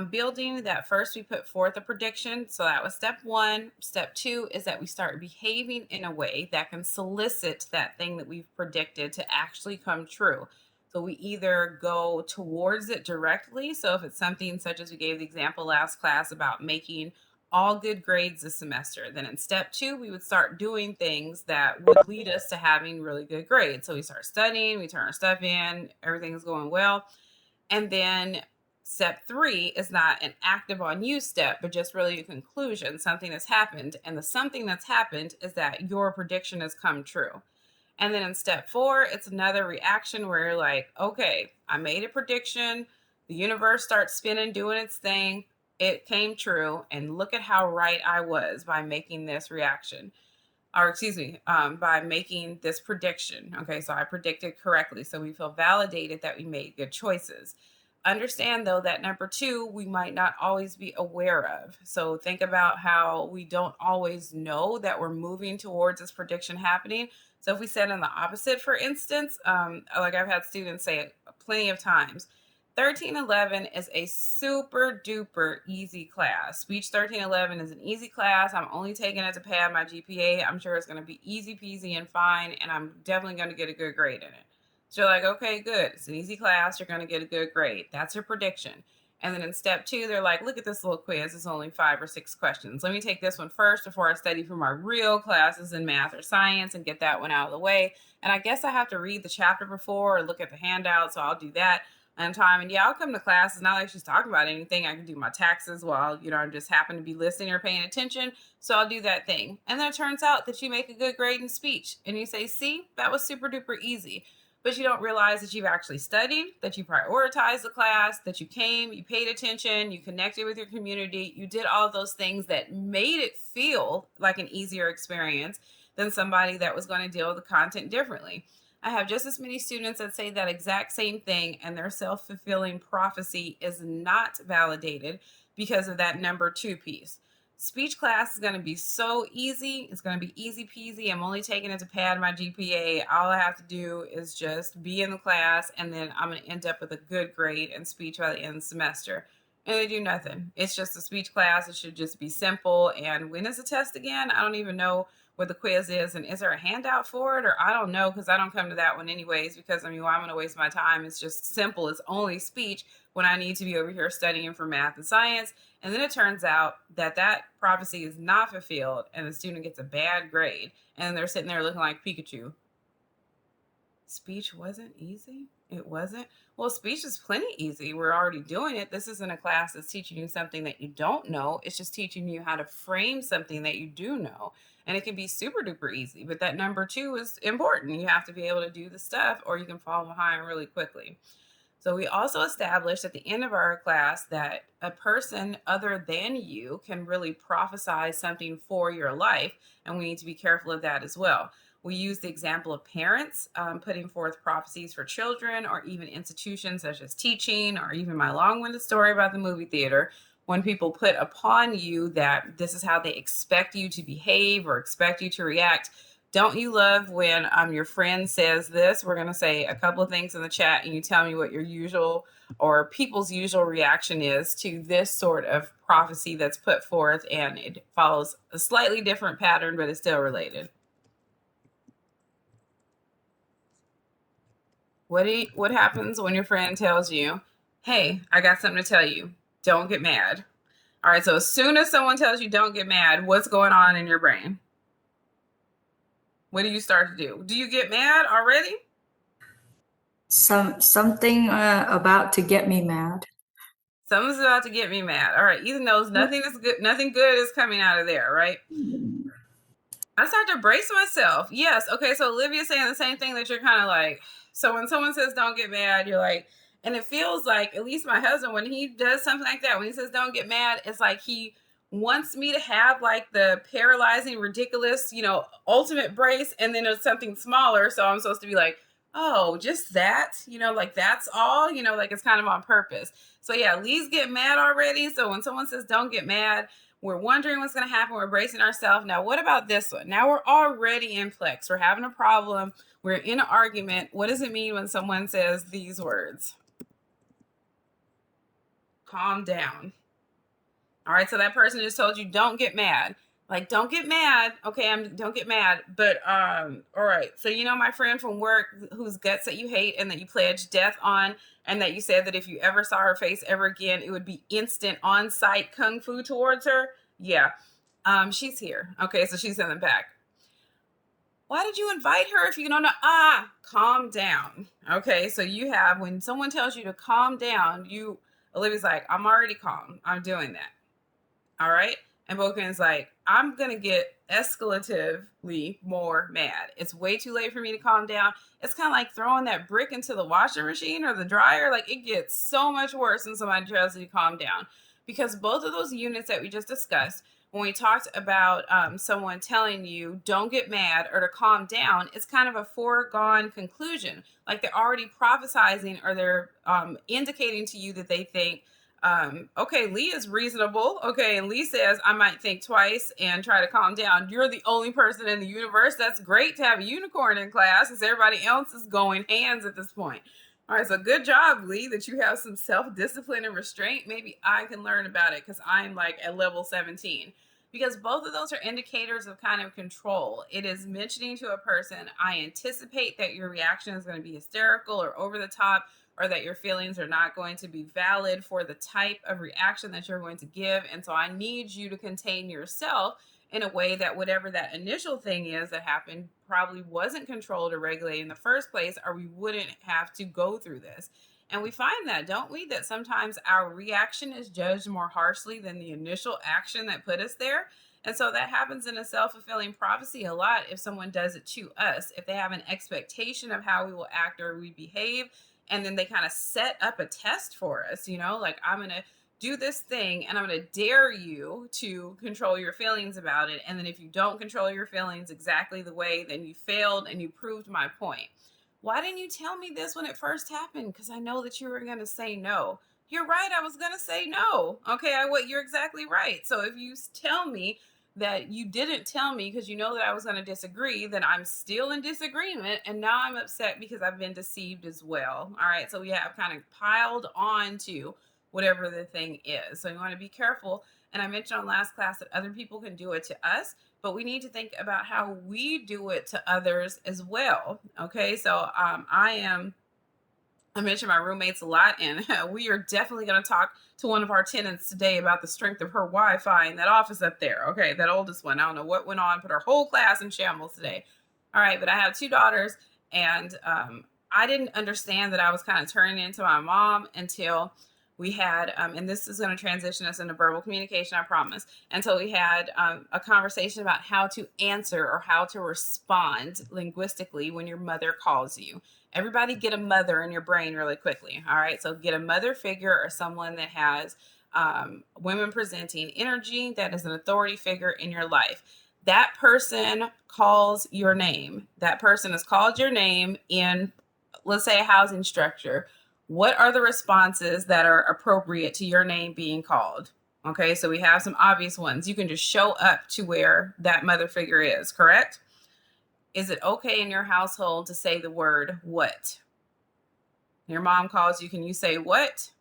Building that first, we put forth a prediction. So that was step 1. Step 2 is that we start behaving in a way that can solicit that thing that we've predicted to actually come true. So we either go towards it directly. So if it's something such as we gave the example last class about making all good grades this semester, then in step 2, we would start doing things that would lead us to having really good grades. So we start studying, we turn our stuff in, everything's going well. And then step 3 is not an active on you step, but just really a conclusion. Something has happened. And the something that's happened is that your prediction has come true. And then in step 4, it's another reaction where you're like, okay, I made a prediction. The universe starts spinning, doing its thing. It came true. And look at how right I was by making this reaction. Or excuse me, by making this prediction. Okay, so I predicted correctly. So we feel validated that we made good choices. Understand though that number 2, we might not always be aware of. So think about how we don't always know that we're moving towards this prediction happening. So if we said in the opposite, for instance, like I've had students say it plenty of times, 1311 is a super duper easy class. Speech 1311 is an easy class. I'm only taking it to pad my GPA. I'm sure it's going to be easy peasy and fine, and I'm definitely going to get a good grade in it. So you're like, okay, good. It's an easy class. You're going to get a good grade. That's your prediction. And then in step 2, they're like, look at this little quiz. It's only 5 or 6 questions. Let me take this one first before I study for my real classes in math or science and get that one out of the way. And I guess I have to read the chapter before or look at the handout, so I'll do that on time. And yeah, I'll come to class. It's not like she's talking about anything. I can do my taxes while, I just happen to be listening or paying attention. So I'll do that thing. And then it turns out that you make a good grade in speech. And you say, see, that was super duper easy. But you don't realize that you've actually studied, that you prioritized the class, that you came, you paid attention, you connected with your community, you did all of those things that made it feel like an easier experience than somebody that was going to deal with the content differently. I have just as many students that say that exact same thing, and their self-fulfilling prophecy is not validated because of that number 2 piece. Speech class is going to be so easy. It's going to be easy peasy. I'm only taking it to pad my GPA. All I have to do is just be in the class, and then I'm going to end up with a good grade in speech by the end of the semester. And they do nothing. It's just a speech class. It should just be simple. And when is the test again? I don't even know what the quiz is, and is there a handout for it, or I don't know, because I don't come to that one anyways, because why I'm going to waste my time? It's just simple. It's only speech when I need to be over here studying for math and science. And then it turns out that that prophecy is not fulfilled, and the student gets a bad grade, and they're sitting there looking like Pikachu. Speech wasn't easy? It wasn't? Well, speech is plenty easy. We're already doing it. This isn't a class that's teaching you something that you don't know. It's just teaching you how to frame something that you do know. And it can be super duper easy, but that number 2 is important. You have to be able to do the stuff, or you can fall behind really quickly. So we also established at the end of our class that a person other than you can really prophesy something for your life, and we need to be careful of that as well. We use the example of parents putting forth prophecies for children, or even institutions such as teaching, or even my long-winded story about the movie theater. When people put upon you that this is how they expect you to behave or expect you to react, don't you love when your friend says this? We're going to say a couple of things in the chat, and you tell me what your usual or people's usual reaction is to this sort of prophecy that's put forth, and it follows a slightly different pattern, but it's still related. What happens when your friend tells you, hey, I got something to tell you. Don't get mad. All right, so as soon as someone tells you don't get mad, what's going on in your brain? What do you start to do? Do you get mad already? Something about to get me mad. Something's about to get me mad. All right, Ethan knows nothing good is coming out of there, right? I start to brace myself. Yes. Okay. So Olivia's saying the same thing that you're kind of like. So when someone says don't get mad, you're like, and it feels like, at least my husband, when he does something like that, when he says don't get mad, it's like he wants me to have like the paralyzing, ridiculous, ultimate brace, and then there's something smaller. So I'm supposed to be like, oh, just that, like that's all, like it's kind of on purpose. So yeah, Lee's get mad already. So when someone says don't get mad, we're wondering what's going to happen. We're bracing ourselves. Now, what about this one? Now we're already in plex. We're having a problem. We're in an argument. What does it mean when someone says these words? Calm down. All right, so that person just told you don't get mad. Like, don't get mad. Okay, don't get mad. But all right. So my friend from work whose guts that you hate and that you pledged death on, and that you said that if you ever saw her face ever again, it would be instant on-site kung fu towards her. Yeah. She's here. Okay, so she's in the back. Why did you invite her if you don't know? Calm down. Okay, so you have, when someone tells you to calm down, Olivia's like, I'm already calm. I'm doing that. All right. And Boken's like, I'm going to get escalatively more mad. It's way too late for me to calm down. It's kind of like throwing that brick into the washing machine or the dryer. Like, it gets so much worse when somebody tells you to calm down. Because both of those units that we just discussed, when we talked about someone telling you don't get mad or to calm down, it's kind of a foregone conclusion. Like they're already prophesizing, or they're indicating to you that they think, okay, Lee is reasonable. Okay, and Lee says I might think twice and try to calm down. You're the only person in the universe. That's great to have a unicorn in class, because everybody else is going hands at this point. All right, so good job, Lee, that you have some self-discipline and restraint. Maybe I can learn about it, because I'm like at level 17. Because both of those are indicators of kind of control. It is mentioning to a person, I anticipate that your reaction is going to be hysterical or over the top, or that your feelings are not going to be valid for the type of reaction that you're going to give. And so I need you to contain yourself in a way that whatever that initial thing is that happened probably wasn't controlled or regulated in the first place, or we wouldn't have to go through this. And we find that, don't we, that sometimes our reaction is judged more harshly than the initial action that put us there. And so that happens in a self-fulfilling prophecy a lot if someone does it to us. If they have an expectation of how we will act or we behave, and then they kind of set up a test for us, like, I'm going to do this thing and I'm going to dare you to control your feelings about it. And then if you don't control your feelings exactly the way, then you failed and you proved my point. Why didn't you tell me this when it first happened? Because I know that you were going to say no. You're right. I was going to say no. Okay. You're exactly right. So if you tell me that you didn't tell me because you know that I was going to disagree, then I'm still in disagreement. And now I'm upset because I've been deceived as well. All right. So we have kind of piled on to whatever the thing is. So you want to be careful. And I mentioned on last class that other people can do it to us, but we need to think about how we do it to others as well. Okay. So I mention my roommates a lot, and we are definitely going to talk to one of our tenants today about the strength of her Wi-Fi in that office up there. Okay, that oldest one. I don't know what went on, put her whole class in shambles today. All right, but I have two daughters, and I didn't understand that I was kind of turning into my mom until we had, and this is going to transition us into verbal communication, I promise, until we had a conversation about how to answer or how to respond linguistically when your mother calls you. Everybody get a mother in your brain really quickly. All right. So get a mother figure or someone that has women presenting energy, that is an authority figure in your life. That person calls your name. That person has called your name in, let's say, a housing structure. What are the responses that are appropriate to your name being called? Okay. So we have some obvious ones. You can just show up to where that mother figure is, correct? Is it okay in your household to say the word what? Your mom calls you, can you say what?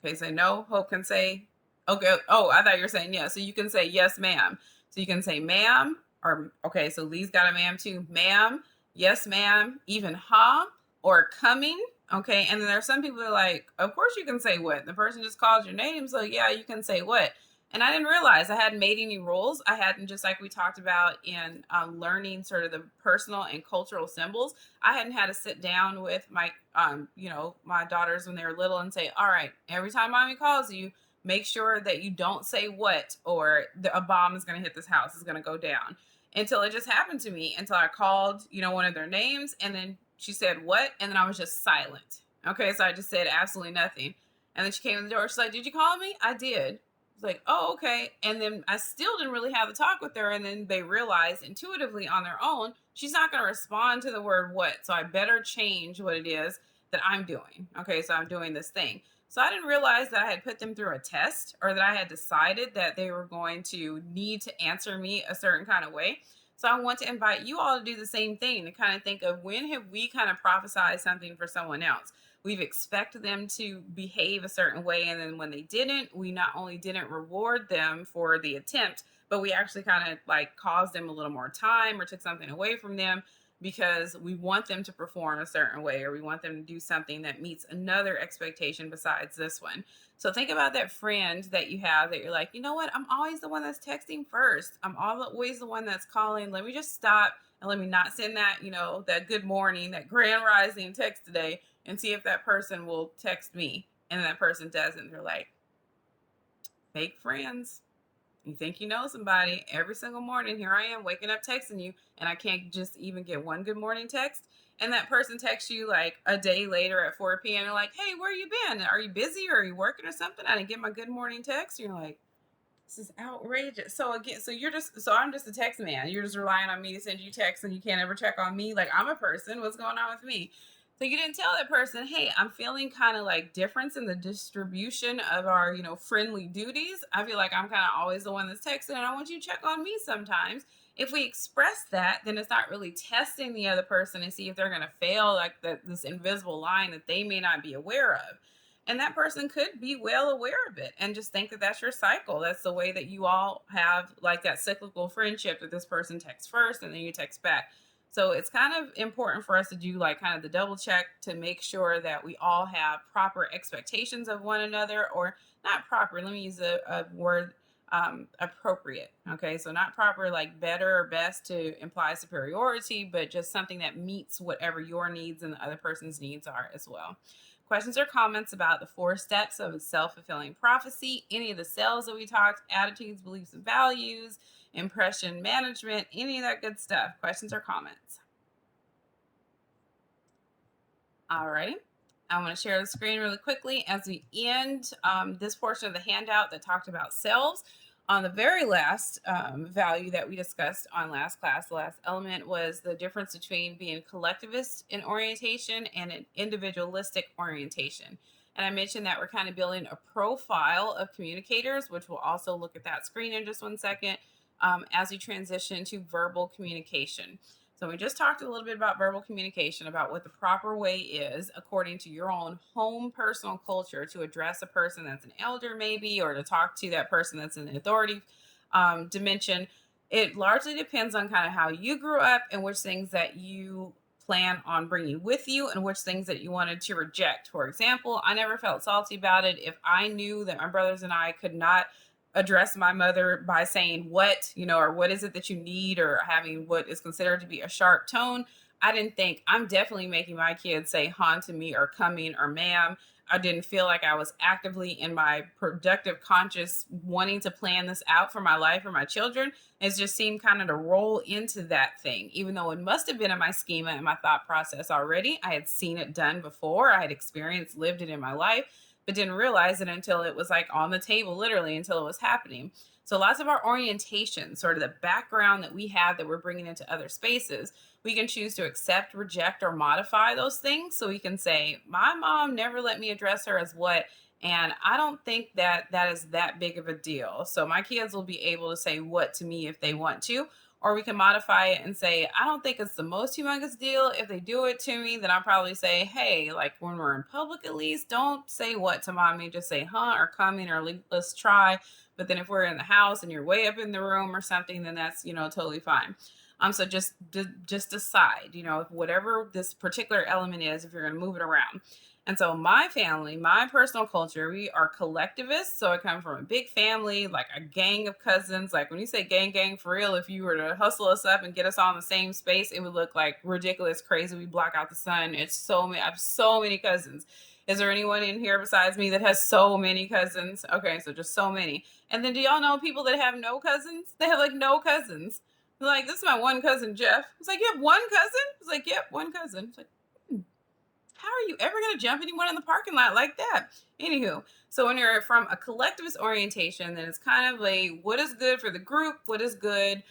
Okay, say no. Hope can say, okay. Oh, I thought you were saying yes. So you can say yes, ma'am. So you can say ma'am, or okay, so Lee's got a ma'am too. Ma'am, yes, ma'am, even or coming. Okay, and then there are some people that are like, of course you can say what. The person just calls your name, so yeah, you can say what. And I didn't realize I hadn't made any rules. I hadn't, just like we talked about in learning sort of the personal and cultural symbols, I hadn't had to sit down with my, my daughters when they were little and say, all right, every time mommy calls you, make sure that you don't say what, or a bomb is going to hit this house, is going to go down. Until it just happened to me, until I called, one of their names, and then she said what, and then I was just silent. Okay, so I just said absolutely nothing. And then she came to the door. She's like, did you call me? I did. It's like, oh, okay. And then I still didn't really have the talk with her. And then they realized intuitively on their own, she's not going to respond to the word what. So I better change what it is that I'm doing. Okay. So I'm doing this thing. So I didn't realize that I had put them through a test, or that I had decided that they were going to need to answer me a certain kind of way. So I want to invite you all to do the same thing, to kind of think of, when have we kind of prophesied something for someone else? We've expected them to behave a certain way, and then when they didn't, we not only didn't reward them for the attempt, but we actually kind of like caused them a little more time or took something away from them, because we want them to perform a certain way, or we want them to do something that meets another expectation besides this one. So think about that friend that you have that you're like, you know what, I'm always the one that's texting first, I'm always the one that's calling, let me just stop and let me not send that, that good morning, that grand rising text today, and see if that person will text me. And that person doesn't. They're like, fake friends. You think you know somebody. Every single morning, here I am waking up texting you, and I can't just even get one good morning text. And that person texts you like a day later at 4 p.m. They're like, hey, where you been? Are you busy, or are you working or something? I didn't get my good morning text. And you're like, this is outrageous. So again, so I'm just a text man. You're just relying on me to send you texts, and you can't ever check on me. Like, I'm a person. What's going on with me? So you didn't tell that person, hey, I'm feeling kind of like difference in the distribution of our, friendly duties. I feel like I'm kind of always the one that's texting, and I want you to check on me sometimes. If we express that, then it's not really testing the other person and see if they're going to fail, like this invisible line that they may not be aware of. And that person could be well aware of it and just think that that's your cycle. That's the way that you all have like that cyclical friendship, that this person texts first and then you text back. So it's kind of important for us to do like kind of the double check to make sure that we all have proper expectations of one another, or not proper. Let me use a word, appropriate. Okay. So not proper, like better or best to imply superiority, but just something that meets whatever your needs and the other person's needs are as well. Questions or comments about the 4 steps of a self-fulfilling prophecy, any of the cells that we talked, attitudes, beliefs, and values, impression management, any of that good stuff. Questions or comments? All right. I want to share the screen really quickly as we end this portion of the handout that talked about selves. On the very last value that we discussed on last class, the last element was the difference between being collectivist in orientation and an individualistic orientation. And I mentioned that we're kind of building a profile of communicators, which we'll also look at that screen in just one second, as we transition to verbal communication. So we just talked a little bit about verbal communication, about what the proper way is according to your own home personal culture to address a person that's an elder maybe, or to talk to that person that's in the authority dimension. It largely depends on kind of how you grew up and which things that you plan on bringing with you and which things that you wanted to reject. For example, I never felt salty about it if I knew that my brothers and I could not address my mother by saying what, or what is it that you need, or having what is considered to be a sharp tone. I didn't think I'm definitely making my kids say hon to me, or coming, or ma'am. I didn't feel like I was actively in my productive conscious wanting to plan this out for my life or my children. It just seemed kind of to roll into that thing, even though it must have been in my schema and my thought process already. I had seen it done before. I had experienced, lived it in my life, but didn't realize it until it was like on the table, literally until it was happening. So lots of our orientation, sort of the background that we have that we're bringing into other spaces, we can choose to accept, reject, or modify those things. So we can say, my mom never let me address her as what, and I don't think that that is that big of a deal. So my kids will be able to say what to me if they want to. Or we can modify it and say, I don't think it's the most humongous deal. If they do it to me, then I'll probably say, hey, like when we're in public, at least don't say what to mommy, just say, huh, or coming, or let's try. But then if we're in the house and you're way up in the room or something, then that's, totally fine. So just decide, whatever this particular element is, if you're going to move it around. And so my family, my personal culture, we are collectivists. So I come from a big family, like a gang of cousins. Like when you say gang for real, if you were to hustle us up and get us all in the same space, it would look like ridiculous, crazy. We block out the sun. I have so many cousins. Is there anyone in here besides me that has so many cousins? Okay, so just so many. And then do y'all know people that have no cousins? They have like no cousins. Like, this is my one cousin, Jeff. It's like, you have one cousin? It's like, yep, one cousin. It's like, How are you ever going to jump anyone in the parking lot like that? Anywho, so when you're from a collectivist orientation, then it's kind of a what is good for the group, what is good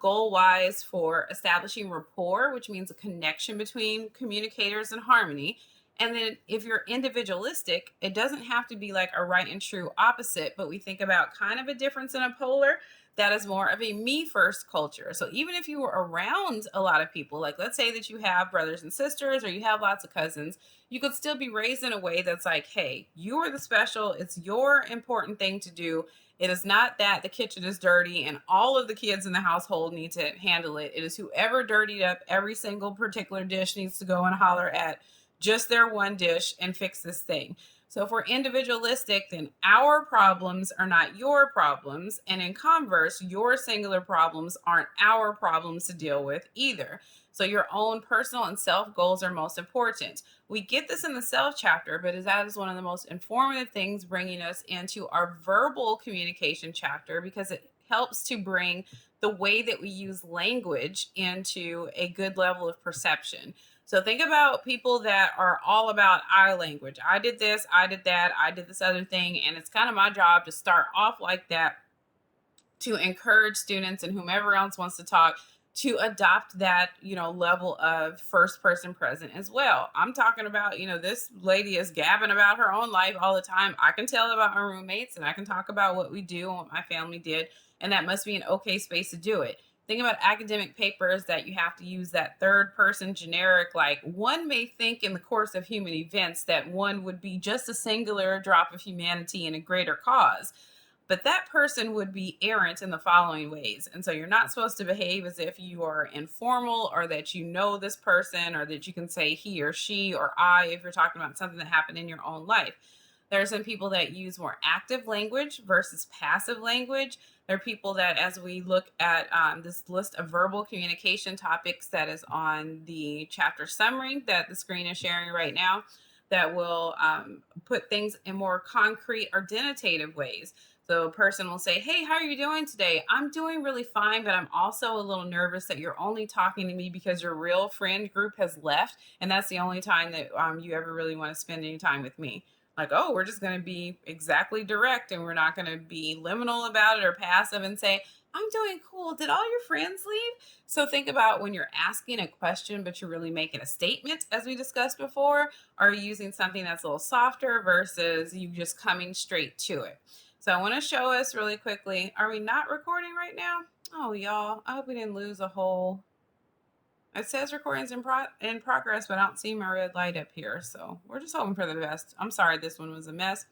goal wise for establishing rapport, which means a connection between communicators and harmony. And then if you're individualistic, it doesn't have to be like a right and true opposite, but we think about kind of a difference in a polar. That is more of a me first culture. So even if you were around a lot of people, like let's say that you have brothers and sisters or you have lots of cousins, you could still be raised in a way that's like, hey, you are the special, it's your important thing to do. It is not that the kitchen is dirty and all of the kids in the household need to handle it. It is whoever dirtied up every single particular dish needs to go and holler at just their one dish and fix this thing. So if we're individualistic, then our problems are not your problems. And in converse, your singular problems aren't our problems to deal with either. So your own personal and self goals are most important. We get this in the self chapter, but that is one of the most informative things bringing us into our verbal communication chapter because it helps to bring the way that we use language into a good level of perception. So think about people that are all about I language. I did this, I did that, I did this other thing. And it's kind of my job to start off like that to encourage students and whomever else wants to talk to adopt that, level of first person present as well. I'm talking about, this lady is gabbing about her own life all the time. I can tell about my roommates and I can talk about what we do and what my family did. And that must be an okay space to do it. Think about academic papers that you have to use that third person generic, like one may think in the course of human events that one would be just a singular drop of humanity in a greater cause. But that person would be errant in the following ways. And so you're not supposed to behave as if you are informal or that you know this person or that you can say he or she or I if you're talking about something that happened in your own life. There are some people that use more active language versus passive language. There are people that, as we look at this list of verbal communication topics that is on the chapter summary that the screen is sharing right now, that will put things in more concrete or denotative ways. So a person will say, hey, how are you doing today? I'm doing really fine, but I'm also a little nervous that you're only talking to me because your real friend group has left. And that's the only time that you ever really want to spend any time with me. Like, oh, we're just going to be exactly direct and we're not going to be liminal about it or passive and say, I'm doing cool. Did all your friends leave? So think about when you're asking a question, but you're really making a statement, as we discussed before. Are you using something that's a little softer versus you just coming straight to it? So I want to show us really quickly. Are we not recording right now? Oh, y'all, I hope we didn't lose a whole. It says recordings in progress, but I don't see my red light up here. So we're just hoping for the best. I'm sorry this one was a mess.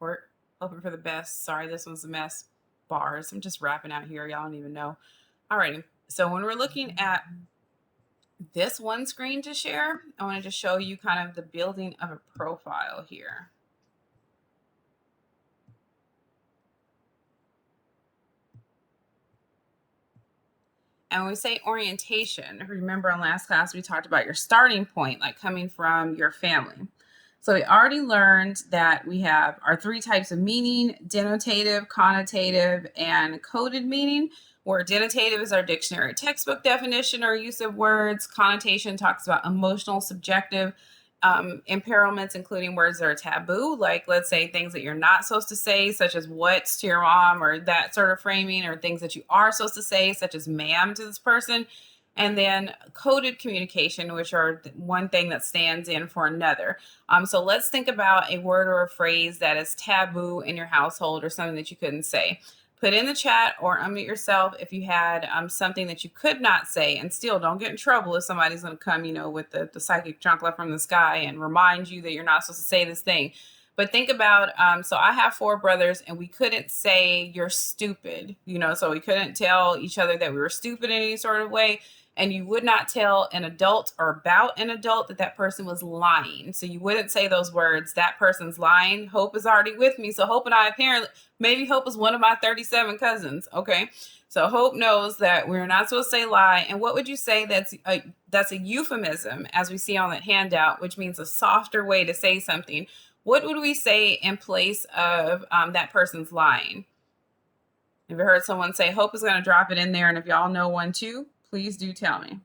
We're hoping for the best. Sorry this one's a mess. Bars. I'm just wrapping out here. Y'all don't even know. Alrighty. So when we're looking at this one screen to share, I wanted to show you kind of the building of a profile here. And when we say orientation, remember in last class, we talked about your starting point, like coming from your family. So we already learned that we have our three types of meaning: denotative, connotative, and coded meaning, where denotative is our dictionary textbook definition or use of words. Connotation talks about emotional, subjective impairments, including words that are taboo, like let's say things that you're not supposed to say, such as what's to your mom, or that sort of framing, or things that you are supposed to say, such as ma'am to this person. And then coded communication, which are one thing that stands in for another. So let's think about a word or a phrase that is taboo in your household or something that you couldn't say. Put in the chat or unmute yourself if you had something that you could not say, and still don't get in trouble if somebody's going to come, with the psychic chocolate from the sky and remind you that you're not supposed to say this thing. But think about, so I have 4 brothers and we couldn't say you're stupid, so we couldn't tell each other that we were stupid in any sort of way. And you would not tell an adult or about an adult that person was lying. So you wouldn't say those words, that person's lying. Hope is already with me. So Hope and I apparently, maybe Hope is one of my 37 cousins. Okay. So Hope knows that we're not supposed to say lie. And what would you say that's a euphemism, as we see on that handout, which means a softer way to say something? What would we say in place of that person's lying? Have you heard someone say, Hope is going to drop it in there? And if y'all know one too, please do tell me.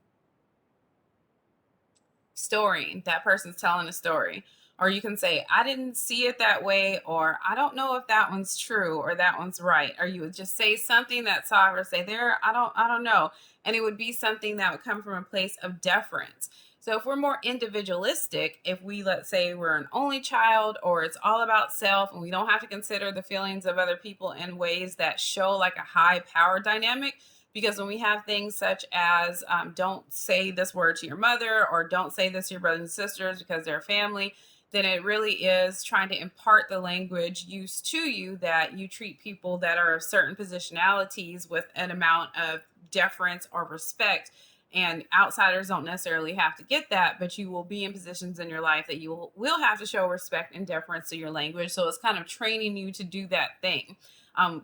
story. That person's telling a story. Or you can say, I didn't see it that way, or I don't know if that one's true or that one's right. Or you would just say something that soft, or say, there, I don't know. And it would be something that would come from a place of deference. So if we're more individualistic, if we, let's say we're an only child, or it's all about self and we don't have to consider the feelings of other people in ways that show like a high power dynamic, because when we have things such as don't say this word to your mother, or don't say this to your brothers and sisters because they're family, then it really is trying to impart the language used to you, that you treat people that are of certain positionalities with an amount of deference or respect. And outsiders don't necessarily have to get that, but you will be in positions in your life that you will have to show respect and deference to your language. So it's kind of training you to do that thing.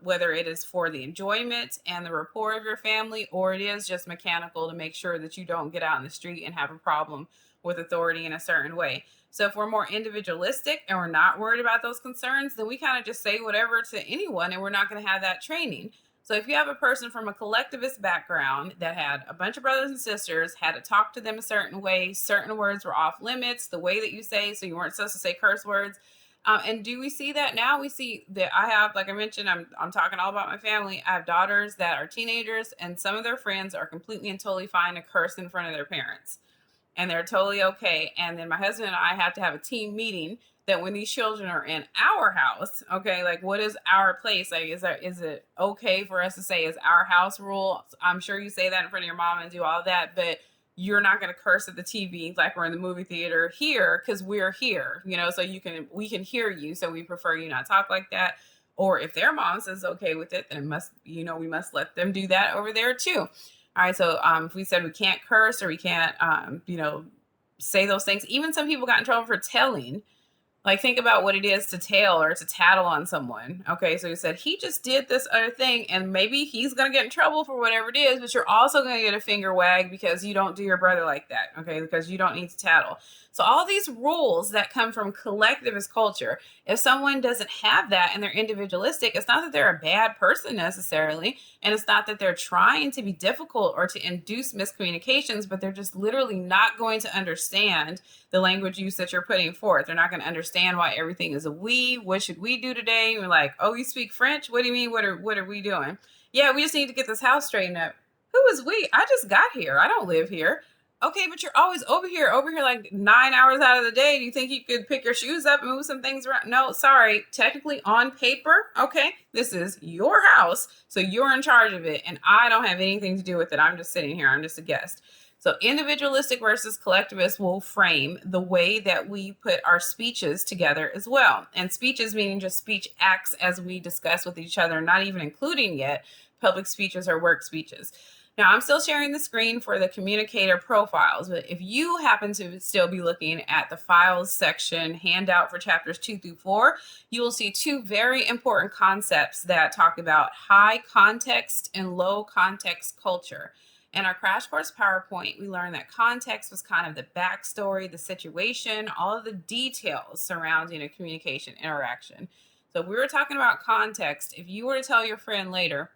Whether it is for the enjoyment and the rapport of your family, or it is just mechanical to make sure that you don't get out in the street and have a problem with authority in a certain way. So if we're more individualistic and we're not worried about those concerns, then we kind of just say whatever to anyone, and we're not going to have that training. So if you have a person from a collectivist background that had a bunch of brothers and sisters, had to talk to them a certain way, certain words were off limits, the way that you say, so you weren't supposed to say curse words. And do we see that now? We see that I have, like I mentioned, I'm talking all about my family. I have daughters that are teenagers, and some of their friends are completely and totally fine to curse in front of their parents, and they're totally okay. And then my husband and I have to have a team meeting that when these children are in our house, okay, like what is our place? Like, is it okay for us to say is our house rule? I'm sure you say that in front of your mom and do all that, but you're not going to curse at the TV like we're in the movie theater here, because we're here, so we can hear you. So we prefer you not talk like that. Or if their mom says okay with it, then it must, we must let them do that over there too. All right. So if we said we can't curse, or we can't, say those things, even some people got in trouble for telling. Like, think about what it is to tell or to tattle on someone. Okay, so he said he just did this other thing, and maybe he's going to get in trouble for whatever it is, but you're also going to get a finger wag because you don't do your brother like that, okay, because you don't need to tattle. So all these rules that come from collectivist culture, if someone doesn't have that and they're individualistic, it's not that they're a bad person necessarily, and it's not that they're trying to be difficult or to induce miscommunications, but they're just literally not going to understand the language use that you're putting forth. They're not going to understand why everything is a we. What should we do today? You're like, oh, you speak French? What do you mean? What are we doing? Yeah, we just need to get this house straightened up. Who is we? I just got here. I don't live here. Okay, but you're always over here like 9 hours out of the day. Do you think you could pick your shoes up and move some things around? No, sorry. Technically, on paper, okay, this is your house, so you're in charge of it, and I don't have anything to do with it. I'm just sitting here. I'm just a guest. So individualistic versus collectivist will frame the way that we put our speeches together as well. And speeches meaning just speech acts as we discuss with each other, not even including yet public speeches or work speeches. Now, I'm still sharing the screen for the communicator profiles, but if you happen to still be looking at the files section handout for chapters 2 through 4, you will see two very important concepts that talk about high context and low context culture. In our Crash Course PowerPoint, we learned that context was kind of the backstory, the situation, all of the details surrounding a communication interaction. So we were talking about context. If you were to tell your friend later,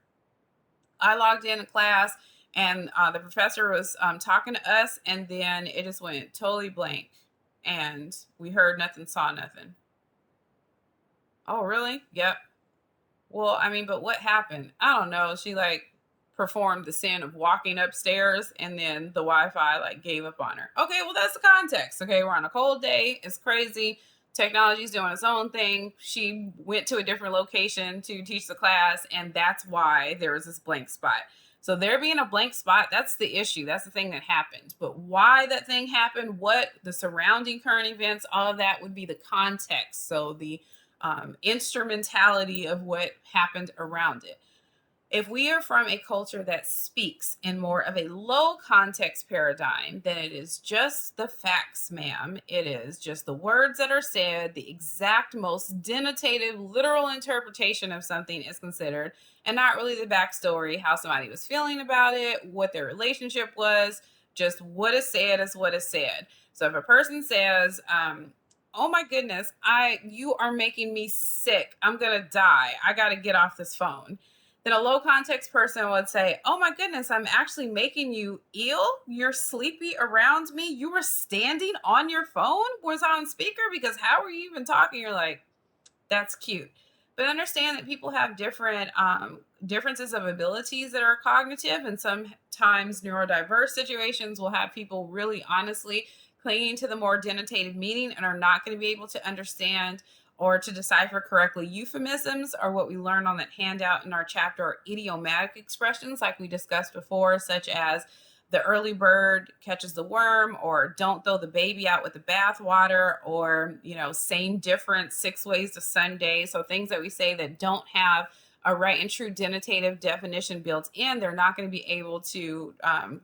I logged in a class and the professor was talking to us, and then it just went totally blank, and we heard nothing, saw nothing. Oh, really? Yep. Well, I mean, but what happened? I don't know. She performed the sin of walking upstairs, and then the Wi-Fi gave up on her. Okay, well, that's the context. Okay, we're on a cold day. It's crazy. Technology's doing its own thing. She went to a different location to teach the class, and that's why there was this blank spot. So there being a blank spot, that's the issue. That's the thing that happened. But why that thing happened, what the surrounding current events, all of that would be the context. So the instrumentality of what happened around it. If we are from a culture that speaks in more of a low context paradigm, then it is just the facts, ma'am. It is just the words that are said, the exact most denotative, literal interpretation of something is considered, and not really the backstory, how somebody was feeling about it, what their relationship was, just what is said is what is said. So if a person says, oh my goodness, you are making me sick. I'm going to die. I got to get off this phone. then a low context person would say, oh my goodness, I'm actually making you ill. You're sleepy around me. You were standing on your phone, was on speaker, because how are you even talking? You're like, that's cute. But understand that people have different differences of abilities that are cognitive, and sometimes neurodiverse situations will have people really honestly clinging to the more denotative meaning and are not going to be able to understand or to decipher correctly euphemisms, or what we learned on that handout in our chapter are idiomatic expressions like we discussed before, such as the early bird catches the worm, or don't throw the baby out with the bathwater, or, same difference, 6 ways to Sunday. So things that we say that don't have a right and true denotative definition built in, they're not going to be able to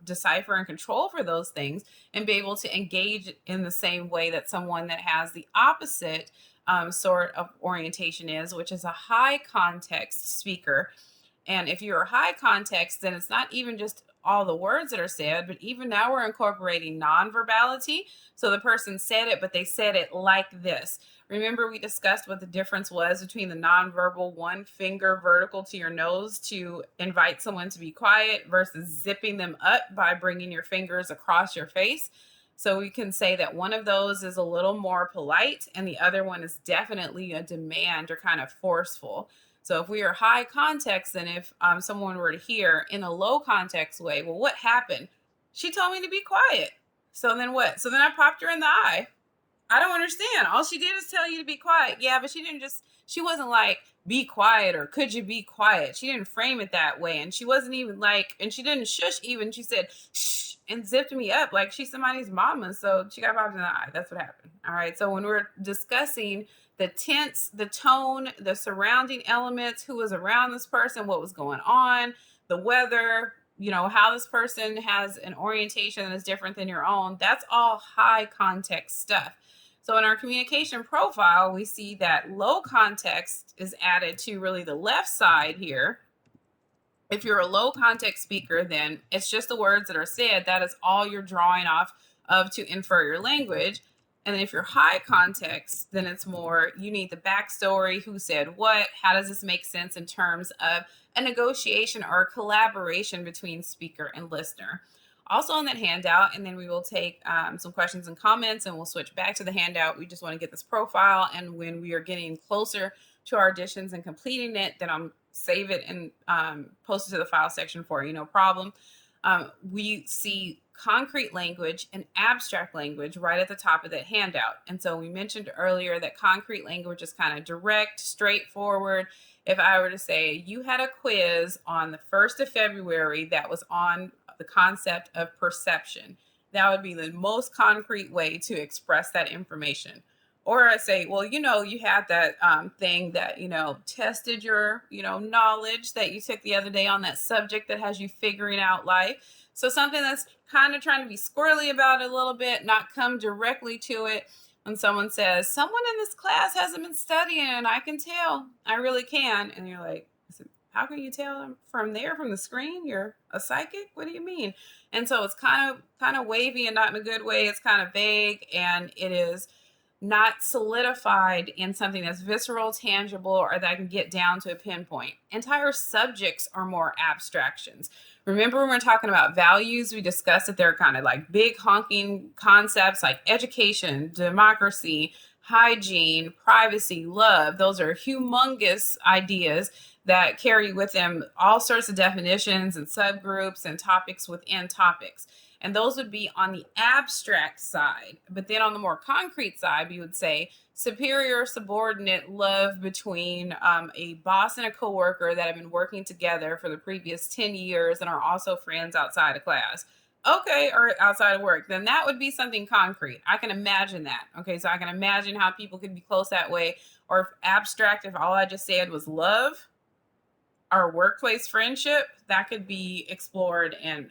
decipher and control for those things and be able to engage in the same way that someone that has the opposite sort of orientation is, which is a high context speaker. And if you're high context, then it's not even just all the words that are said, but even now we're incorporating non-verbality. So the person said it, but they said it like this. Remember, we discussed what the difference was between the nonverbal one finger vertical to your nose to invite someone to be quiet versus zipping them up by bringing your fingers across your face. So we can say that one of those is a little more polite and the other one is definitely a demand or kind of forceful. So if we are high context, then if someone were to hear in a low context way, well, what happened? She told me to be quiet. So then what? So then I popped her in the eye. I don't understand. All she did is tell you to be quiet. Yeah, but she wasn't like, be quiet or could you be quiet? She didn't frame it that way. And she wasn't even like, and she didn't shush even. She said, shh, and zipped me up like she's somebody's mama. So she got popped in the eye. That's what happened. All right. So when we're discussing the tense, the tone, the surrounding elements, who was around this person, what was going on, the weather, how this person has an orientation that is different than your own, that's all high context stuff. So in our communication profile, we see that low context is added to really the left side here. If you're a low context speaker, then it's just the words that are said. That is all you're drawing off of to infer your language. And then if you're high context, then it's more, you need the backstory, who said what, how does this make sense in terms of a negotiation or a collaboration between speaker and listener. Also on that handout, and then we will take some questions and comments and we'll switch back to the handout. We just want to get this profile, and when we are getting closer to our additions and completing it, then I'm save it and post it to the file section for you, no problem. We see concrete language and abstract language right at the top of that handout. And so we mentioned earlier that concrete language is kind of direct, straightforward. If I were to say you had a quiz on the 1st of February that was on the concept of perception, that would be the most concrete way to express that information. Or I say, well, you had that thing that, tested your, knowledge that you took the other day on that subject that has you figuring out life. So something that's kind of trying to be squirrely about it a little bit, not come directly to it. When someone says, someone in this class hasn't been studying, and I can tell, I really can. And you're like, how can you tell from the screen? You're a psychic? What do you mean? And so it's kind of wavy and not in a good way. It's kind of vague, and it is not solidified in something that's visceral, tangible, or that I can get down to a pinpoint. Entire subjects are more abstractions. Remember when we're talking about values, we discussed that they're kind of like big honking concepts like education, democracy, hygiene, privacy, love. Those are humongous ideas that carry with them all sorts of definitions and subgroups and topics within topics. And those would be on the abstract side. But then on the more concrete side, we would say superior, subordinate love between a boss and a coworker that have been working together for the previous 10 years and are also friends outside of class. Okay, or outside of work, then that would be something concrete. I can imagine that. Okay, so I can imagine how people could be close that way. Or if abstract, if all I just said was love, our workplace friendship, that could be explored in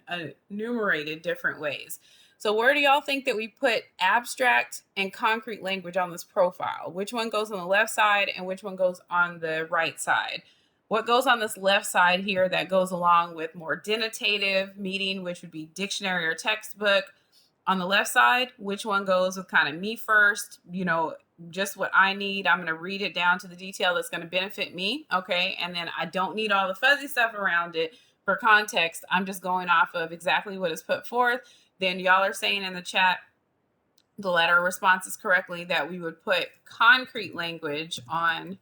enumerated different ways. So where do y'all think that we put abstract and concrete language on this profile? Which one goes on the left side and which one goes on the right side? What goes on this left side here that goes along with more denotative meaning, which would be dictionary or textbook? On the left side, which one goes with kind of me first, just what I need. I'm going to read it down to the detail that's going to benefit me. Okay. And then I don't need all the fuzzy stuff around it for context. I'm just going off of exactly what is put forth. Then y'all are saying in the chat, the letter responses correctly, that we would put concrete language on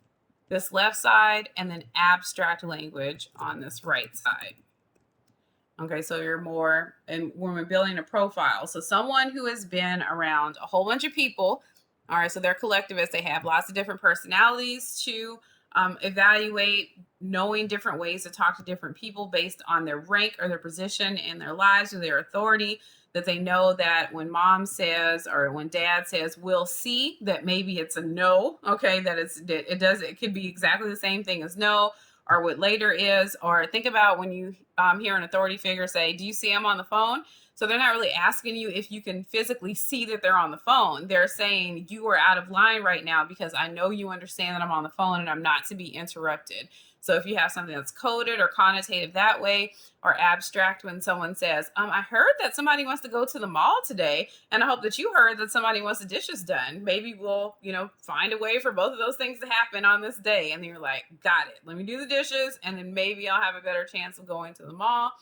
this left side and then abstract language on this right side. Okay, so you're more, and when we're building a profile, so someone who has been around a whole bunch of people, all right, so they're collectivists, they have lots of different personalities to evaluate, knowing different ways to talk to different people based on their rank or their position in their lives or their authority, that they know that when mom says or when dad says we'll see, that maybe it's a no. Okay, that it could be exactly the same thing as no, or what later is. Or think about when you hear an authority figure say, do you see him on the phone? So they're not really asking you if you can physically see that they're on the phone. They're saying you are out of line right now because I know you understand that I'm on the phone and I'm not to be interrupted. So if you have something that's coded or connotative that way, or abstract when someone says, I heard that somebody wants to go to the mall today, and I hope that you heard that somebody wants the dishes done. Maybe we'll, find a way for both of those things to happen on this day. And then you're like, got it. Let me do the dishes, and then maybe I'll have a better chance of going to the mall.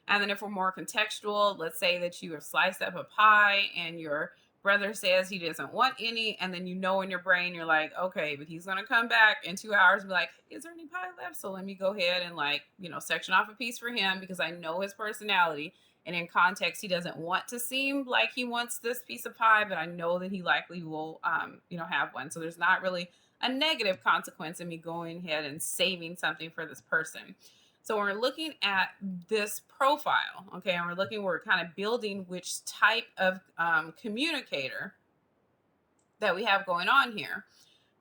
And then if we're more contextual, let's say that you have sliced up a pie and your brother says he doesn't want any, and then in your brain you're like, okay, but he's gonna come back in 2 hours and be like, is there any pie left? So let me go ahead and section off a piece for him because I know his personality, and in context he doesn't want to seem like he wants this piece of pie, but I know that he likely will have one. So there's not really a negative consequence in me going ahead and saving something for this person. So when we're looking at this profile, okay, and we're kind of building which type of communicator that we have going on here,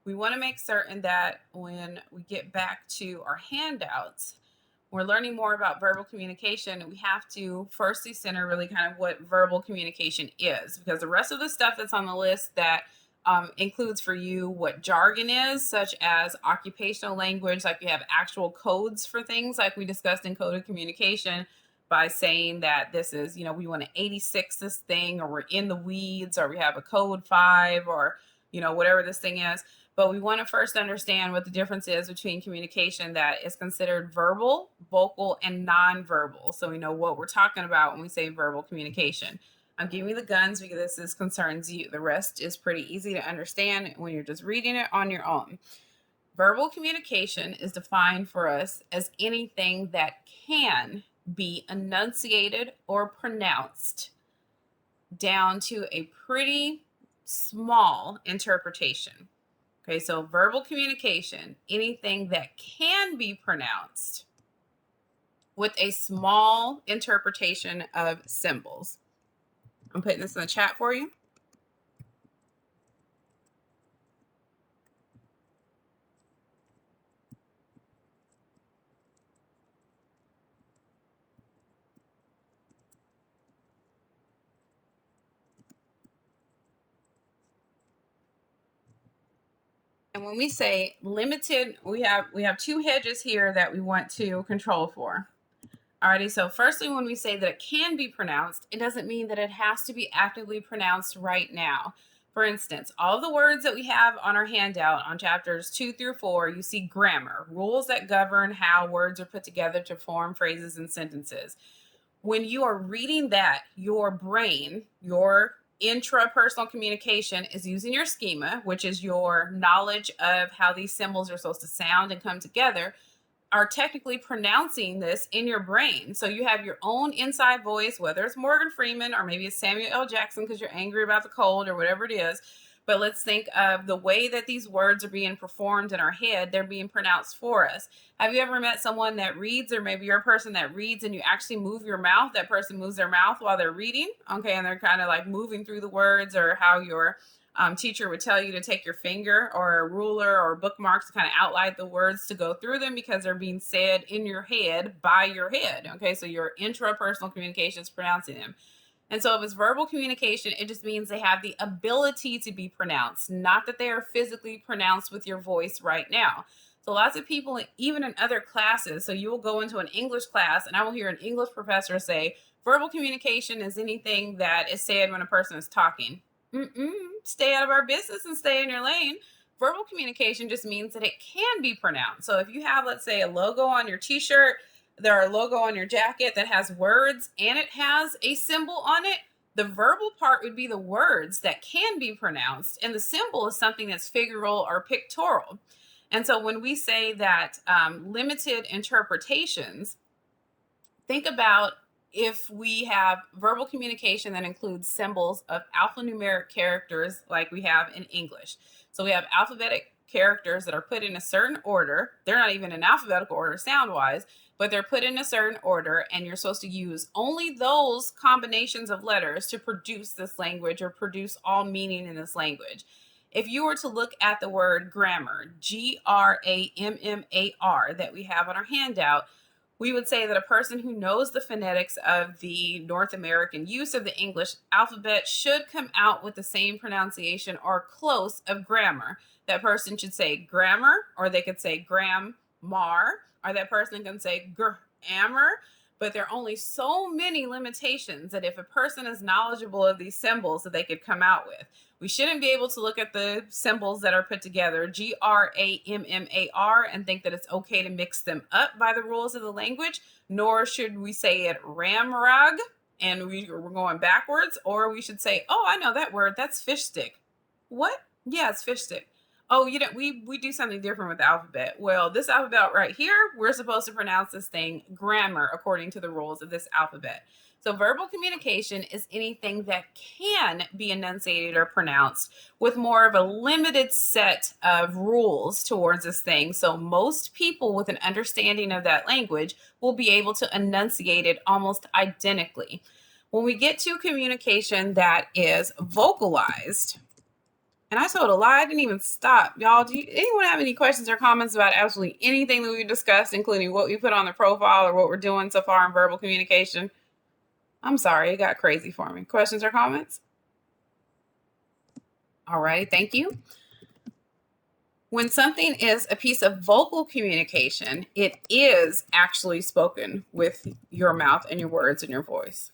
we want to make certain that when we get back to our handouts, we're learning more about verbal communication. We have to firstly center really kind of what verbal communication is, because the rest of the stuff that's on the list that includes for you what jargon is, such as occupational language, like you have actual codes for things like we discussed in coded communication, by saying that this is, we want to 86 this thing, or we're in the weeds, or we have a code 5, or, whatever this thing is. But we want to first understand what the difference is between communication that is considered verbal, vocal, and nonverbal. So we know what we're talking about when we say verbal communication. I'm giving you the guns because this concerns you. The rest is pretty easy to understand when you're just reading it on your own. Verbal communication is defined for us as anything that can be enunciated or pronounced down to a pretty small interpretation. Okay, so verbal communication, anything that can be pronounced with a small interpretation of symbols. I'm putting this in the chat for you. And when we say limited, we have two hedges here that we want to control for. Alrighty, so firstly, when we say that it can be pronounced, it doesn't mean that it has to be actively pronounced right now. For instance, all the words that we have on our handout on chapters 2 through 4, you see grammar, rules that govern how words are put together to form phrases and sentences. When you are reading that, your brain, your intrapersonal communication is using your schema, which is your knowledge of how these symbols are supposed to sound and come together, are technically pronouncing this in your brain. So you have your own inside voice, whether it's Morgan Freeman or maybe it's Samuel L. Jackson because you're angry about the cold or whatever it is. But let's think of the way that these words are being performed in our head. They're being pronounced for us. Have you ever met someone that reads, or maybe you're a person that reads and you actually move your mouth? That person moves their mouth while they're reading. Okay, and they're kind of like moving through the words, or how your teacher would tell you to take your finger or a ruler or bookmarks to kind of outline the words to go through them, because they're being said in your head by your head. Okay, so your intrapersonal communication is pronouncing them. And so if it's verbal communication, it just means they have the ability to be pronounced, not that they are physically pronounced with your voice right now. So lots of people, even in other classes, so you will go into an English class and I will hear an English professor say, verbal communication is anything that is said when a person is talking. stay out of our business and stay in your lane. Verbal communication just means that it can be pronounced. So if you have, let's say, a logo on your t-shirt, there are a logo on your jacket that has words and it has a symbol on it, the verbal part would be the words that can be pronounced, and the symbol is something that's figural or pictorial. And so when we say that limited interpretations, think about if we have verbal communication that includes symbols of alphanumeric characters like we have in English. So we have alphabetic characters that are put in a certain order. They're not even in alphabetical order sound-wise, but they're put in a certain order, and you're supposed to use only those combinations of letters to produce this language or produce all meaning in this language. If you were to look at the word grammar, Grammar, that we have on our handout, we would say that a person who knows the phonetics of the North American use of the English alphabet should come out with the same pronunciation or close of grammar. That person should say grammar, or they could say grammar, or that person can say grammar. But there are only so many limitations that if a person is knowledgeable of these symbols that they could come out with. We shouldn't be able to look at the symbols that are put together, Grammar, and think that it's okay to mix them up by the rules of the language, nor should we say it ramrag and we're going backwards, or we should say, oh, I know that word, that's fish stick. What? Yeah, it's fish stick. Oh, you know, we do something different with the alphabet. Well, this alphabet right here, we're supposed to pronounce this thing grammar according to the rules of this alphabet. So verbal communication is anything that can be enunciated or pronounced with more of a limited set of rules towards this thing. So most people with an understanding of that language will be able to enunciate it almost identically. When we get to communication that is vocalized, and I told a lie, I didn't even stop. Y'all, anyone have any questions or comments about absolutely anything that we discussed, including what we put on the profile or what we're doing so far in verbal communication? I'm sorry, it got crazy for me. Questions or comments? All right, thank you. When something is a piece of vocal communication, it is actually spoken with your mouth and your words and your voice.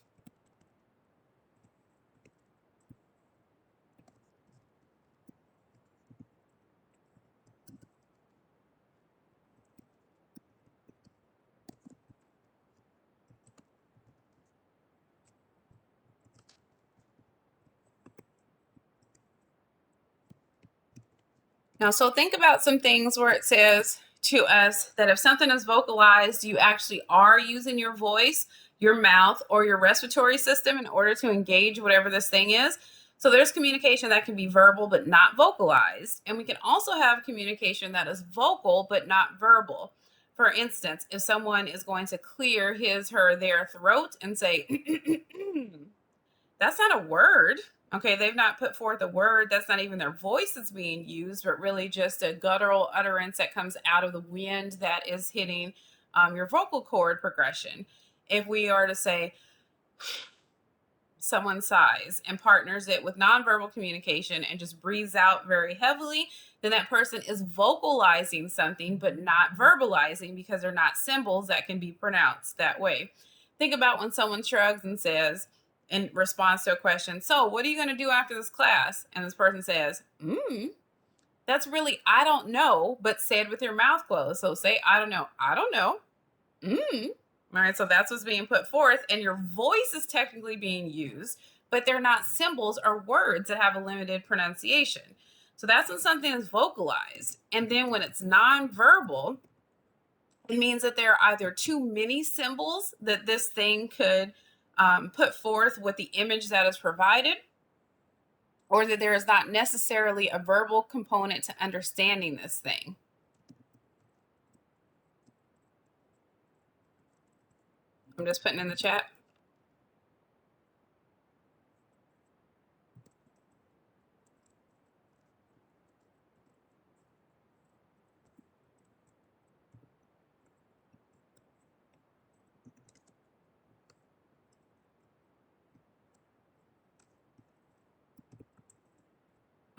Now, so think about some things where it says to us that if something is vocalized, you actually are using your voice, your mouth, or your respiratory system in order to engage whatever this thing is. So there's communication that can be verbal but not vocalized. And we can also have communication that is vocal but not verbal. For instance, if someone is going to clear his, her, their throat and say, that's not a word. Okay, they've not put forth a word. That's not even their voice that's being used, but really just a guttural utterance that comes out of the wind that is hitting your vocal cord progression. If we are to say someone sighs and partners it with nonverbal communication and just breathes out very heavily, then that person is vocalizing something but not verbalizing because they're not symbols that can be pronounced that way. Think about when someone shrugs and says, in response to a question, so what are you going to do after this class? And this person says, that's really, I don't know, but said with your mouth closed. So say, I don't know. All right, so that's what's being put forth, and your voice is technically being used, but they're not symbols or words that have a limited pronunciation. So that's when something is vocalized. And then when it's nonverbal, it means that there are either too many symbols that this thing could put forth with the image that is provided, or that there is not necessarily a verbal component to understanding this thing. I'm just putting in the chat.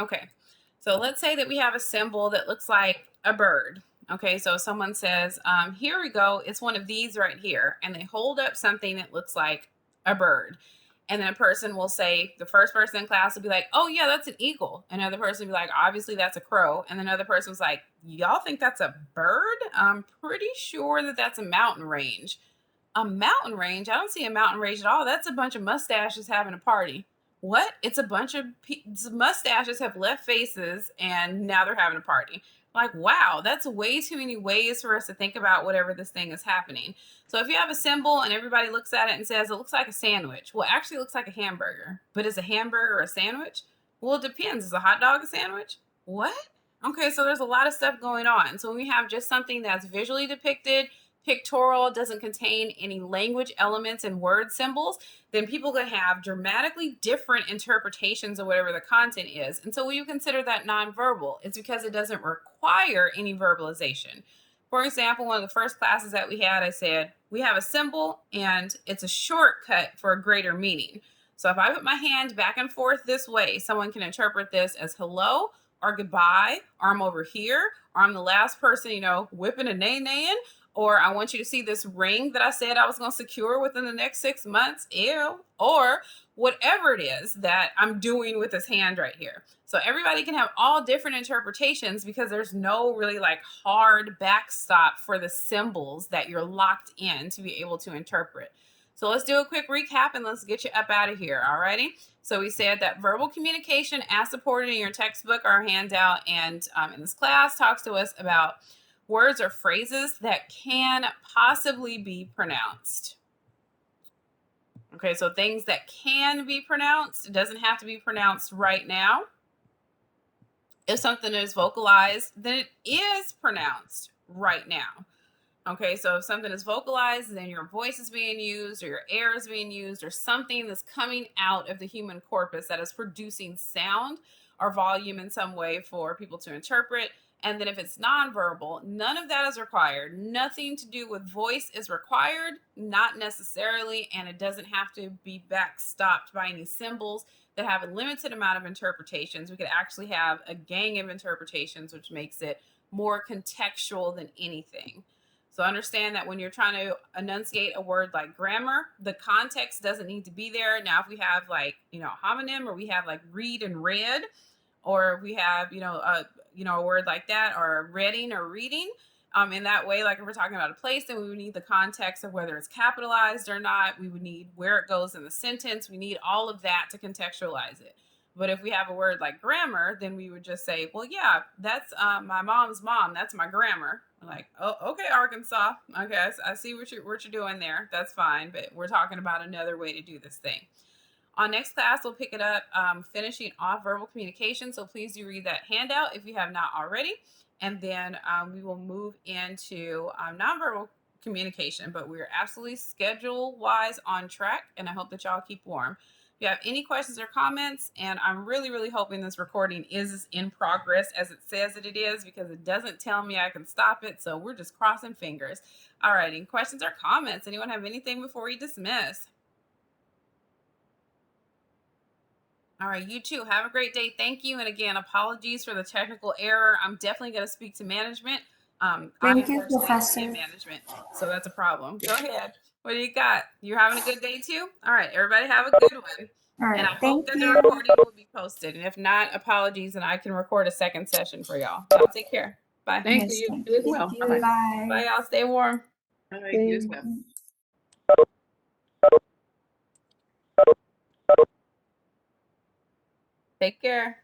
Okay, so let's say that we have a symbol that looks like a bird. Okay, so someone says, here we go, it's one of these right here. And they hold up something that looks like a bird. And then a person will say, the first person in class will be like, oh yeah, that's an eagle. Another person will be like, obviously that's a crow. And then another person was like, y'all think that's a bird? I'm pretty sure that that's a mountain range. A mountain range? I don't see a mountain range at all. That's a bunch of mustaches having a party. What? It's a bunch of mustaches have left faces and now they're having a party. Like, wow, that's way too many ways for us to think about whatever this thing is happening. So if you have a symbol and everybody looks at it and says it looks like a sandwich, well, actually it looks like a hamburger. But is a hamburger a sandwich? Well, it depends. Is a hot dog a sandwich? What? Okay, so there's a lot of stuff going on. So when we have just something that's visually depicted, pictorial, doesn't contain any language elements and word symbols, then people could have dramatically different interpretations of whatever the content is. And so when you consider that nonverbal, it's because it doesn't require any verbalization. For example, one of the first classes that we had, I said, we have a symbol and it's a shortcut for a greater meaning. So if I put my hand back and forth this way, someone can interpret this as hello or goodbye, or I'm over here, or I'm the last person, whipping a nay-naying, or I want you to see this ring that I said I was going to secure within the next 6 months, ew, or whatever it is that I'm doing with this hand right here. So everybody can have all different interpretations because there's no really like hard backstop for the symbols that you're locked in to be able to interpret. So let's do a quick recap and let's get you up out of here, all righty? So we said that verbal communication as supported in your textbook or handout and in this class talks to us about words or phrases that can possibly be pronounced. Okay, so things that can be pronounced, it doesn't have to be pronounced right now. If something is vocalized, then it is pronounced right now. Okay, so if something is vocalized, then your voice is being used or your air is being used or something that's coming out of the human corpus that is producing sound or volume in some way for people to interpret. And then if it's nonverbal, none of that is required. Nothing to do with voice is required, not necessarily, and it doesn't have to be backstopped by any symbols that have a limited amount of interpretations. We could actually have a gang of interpretations, which makes it more contextual than anything. So understand that when you're trying to enunciate a word like grammar, the context doesn't need to be there. Now, if we have like, homonym, or we have like read and read, or we have, a word like that, or reading or reading, in that way, like if we're talking about a place, then we would need the context of whether it's capitalized or not. We would need where it goes in the sentence. We need all of that to contextualize it. But if we have a word like grammar, then we would just say, well, yeah, that's my mom's mom. That's my grammar. I'm like, oh, okay, Arkansas. Okay, I see what you're doing there. That's fine. But we're talking about another way to do this thing. On next class, we'll pick it up finishing off verbal communication. So please do read that handout if you have not already. And then we will move into nonverbal communication. But we're absolutely schedule-wise on track. And I hope that y'all keep warm. If you have any questions or comments, and I'm really, really hoping this recording is in progress as it says that it is, because it doesn't tell me I can stop it. So we're just crossing fingers. All right, any questions or comments? Anyone have anything before we dismiss? All right, you too. Have a great day. Thank you. And again, apologies for the technical error. I'm definitely going to speak to management. Thank you, Professor. Management, so that's a problem. Go ahead. What do you got? You're having a good day too? All right, everybody have a good one. All right, And I thank hope that the you. recording will be posted. And if not, apologies, and I can record a second session for y'all. Y'all take care. Bye. Yes, thank you. Well. Bye. Bye, y'all. Stay warm. All right, you as well. Take care.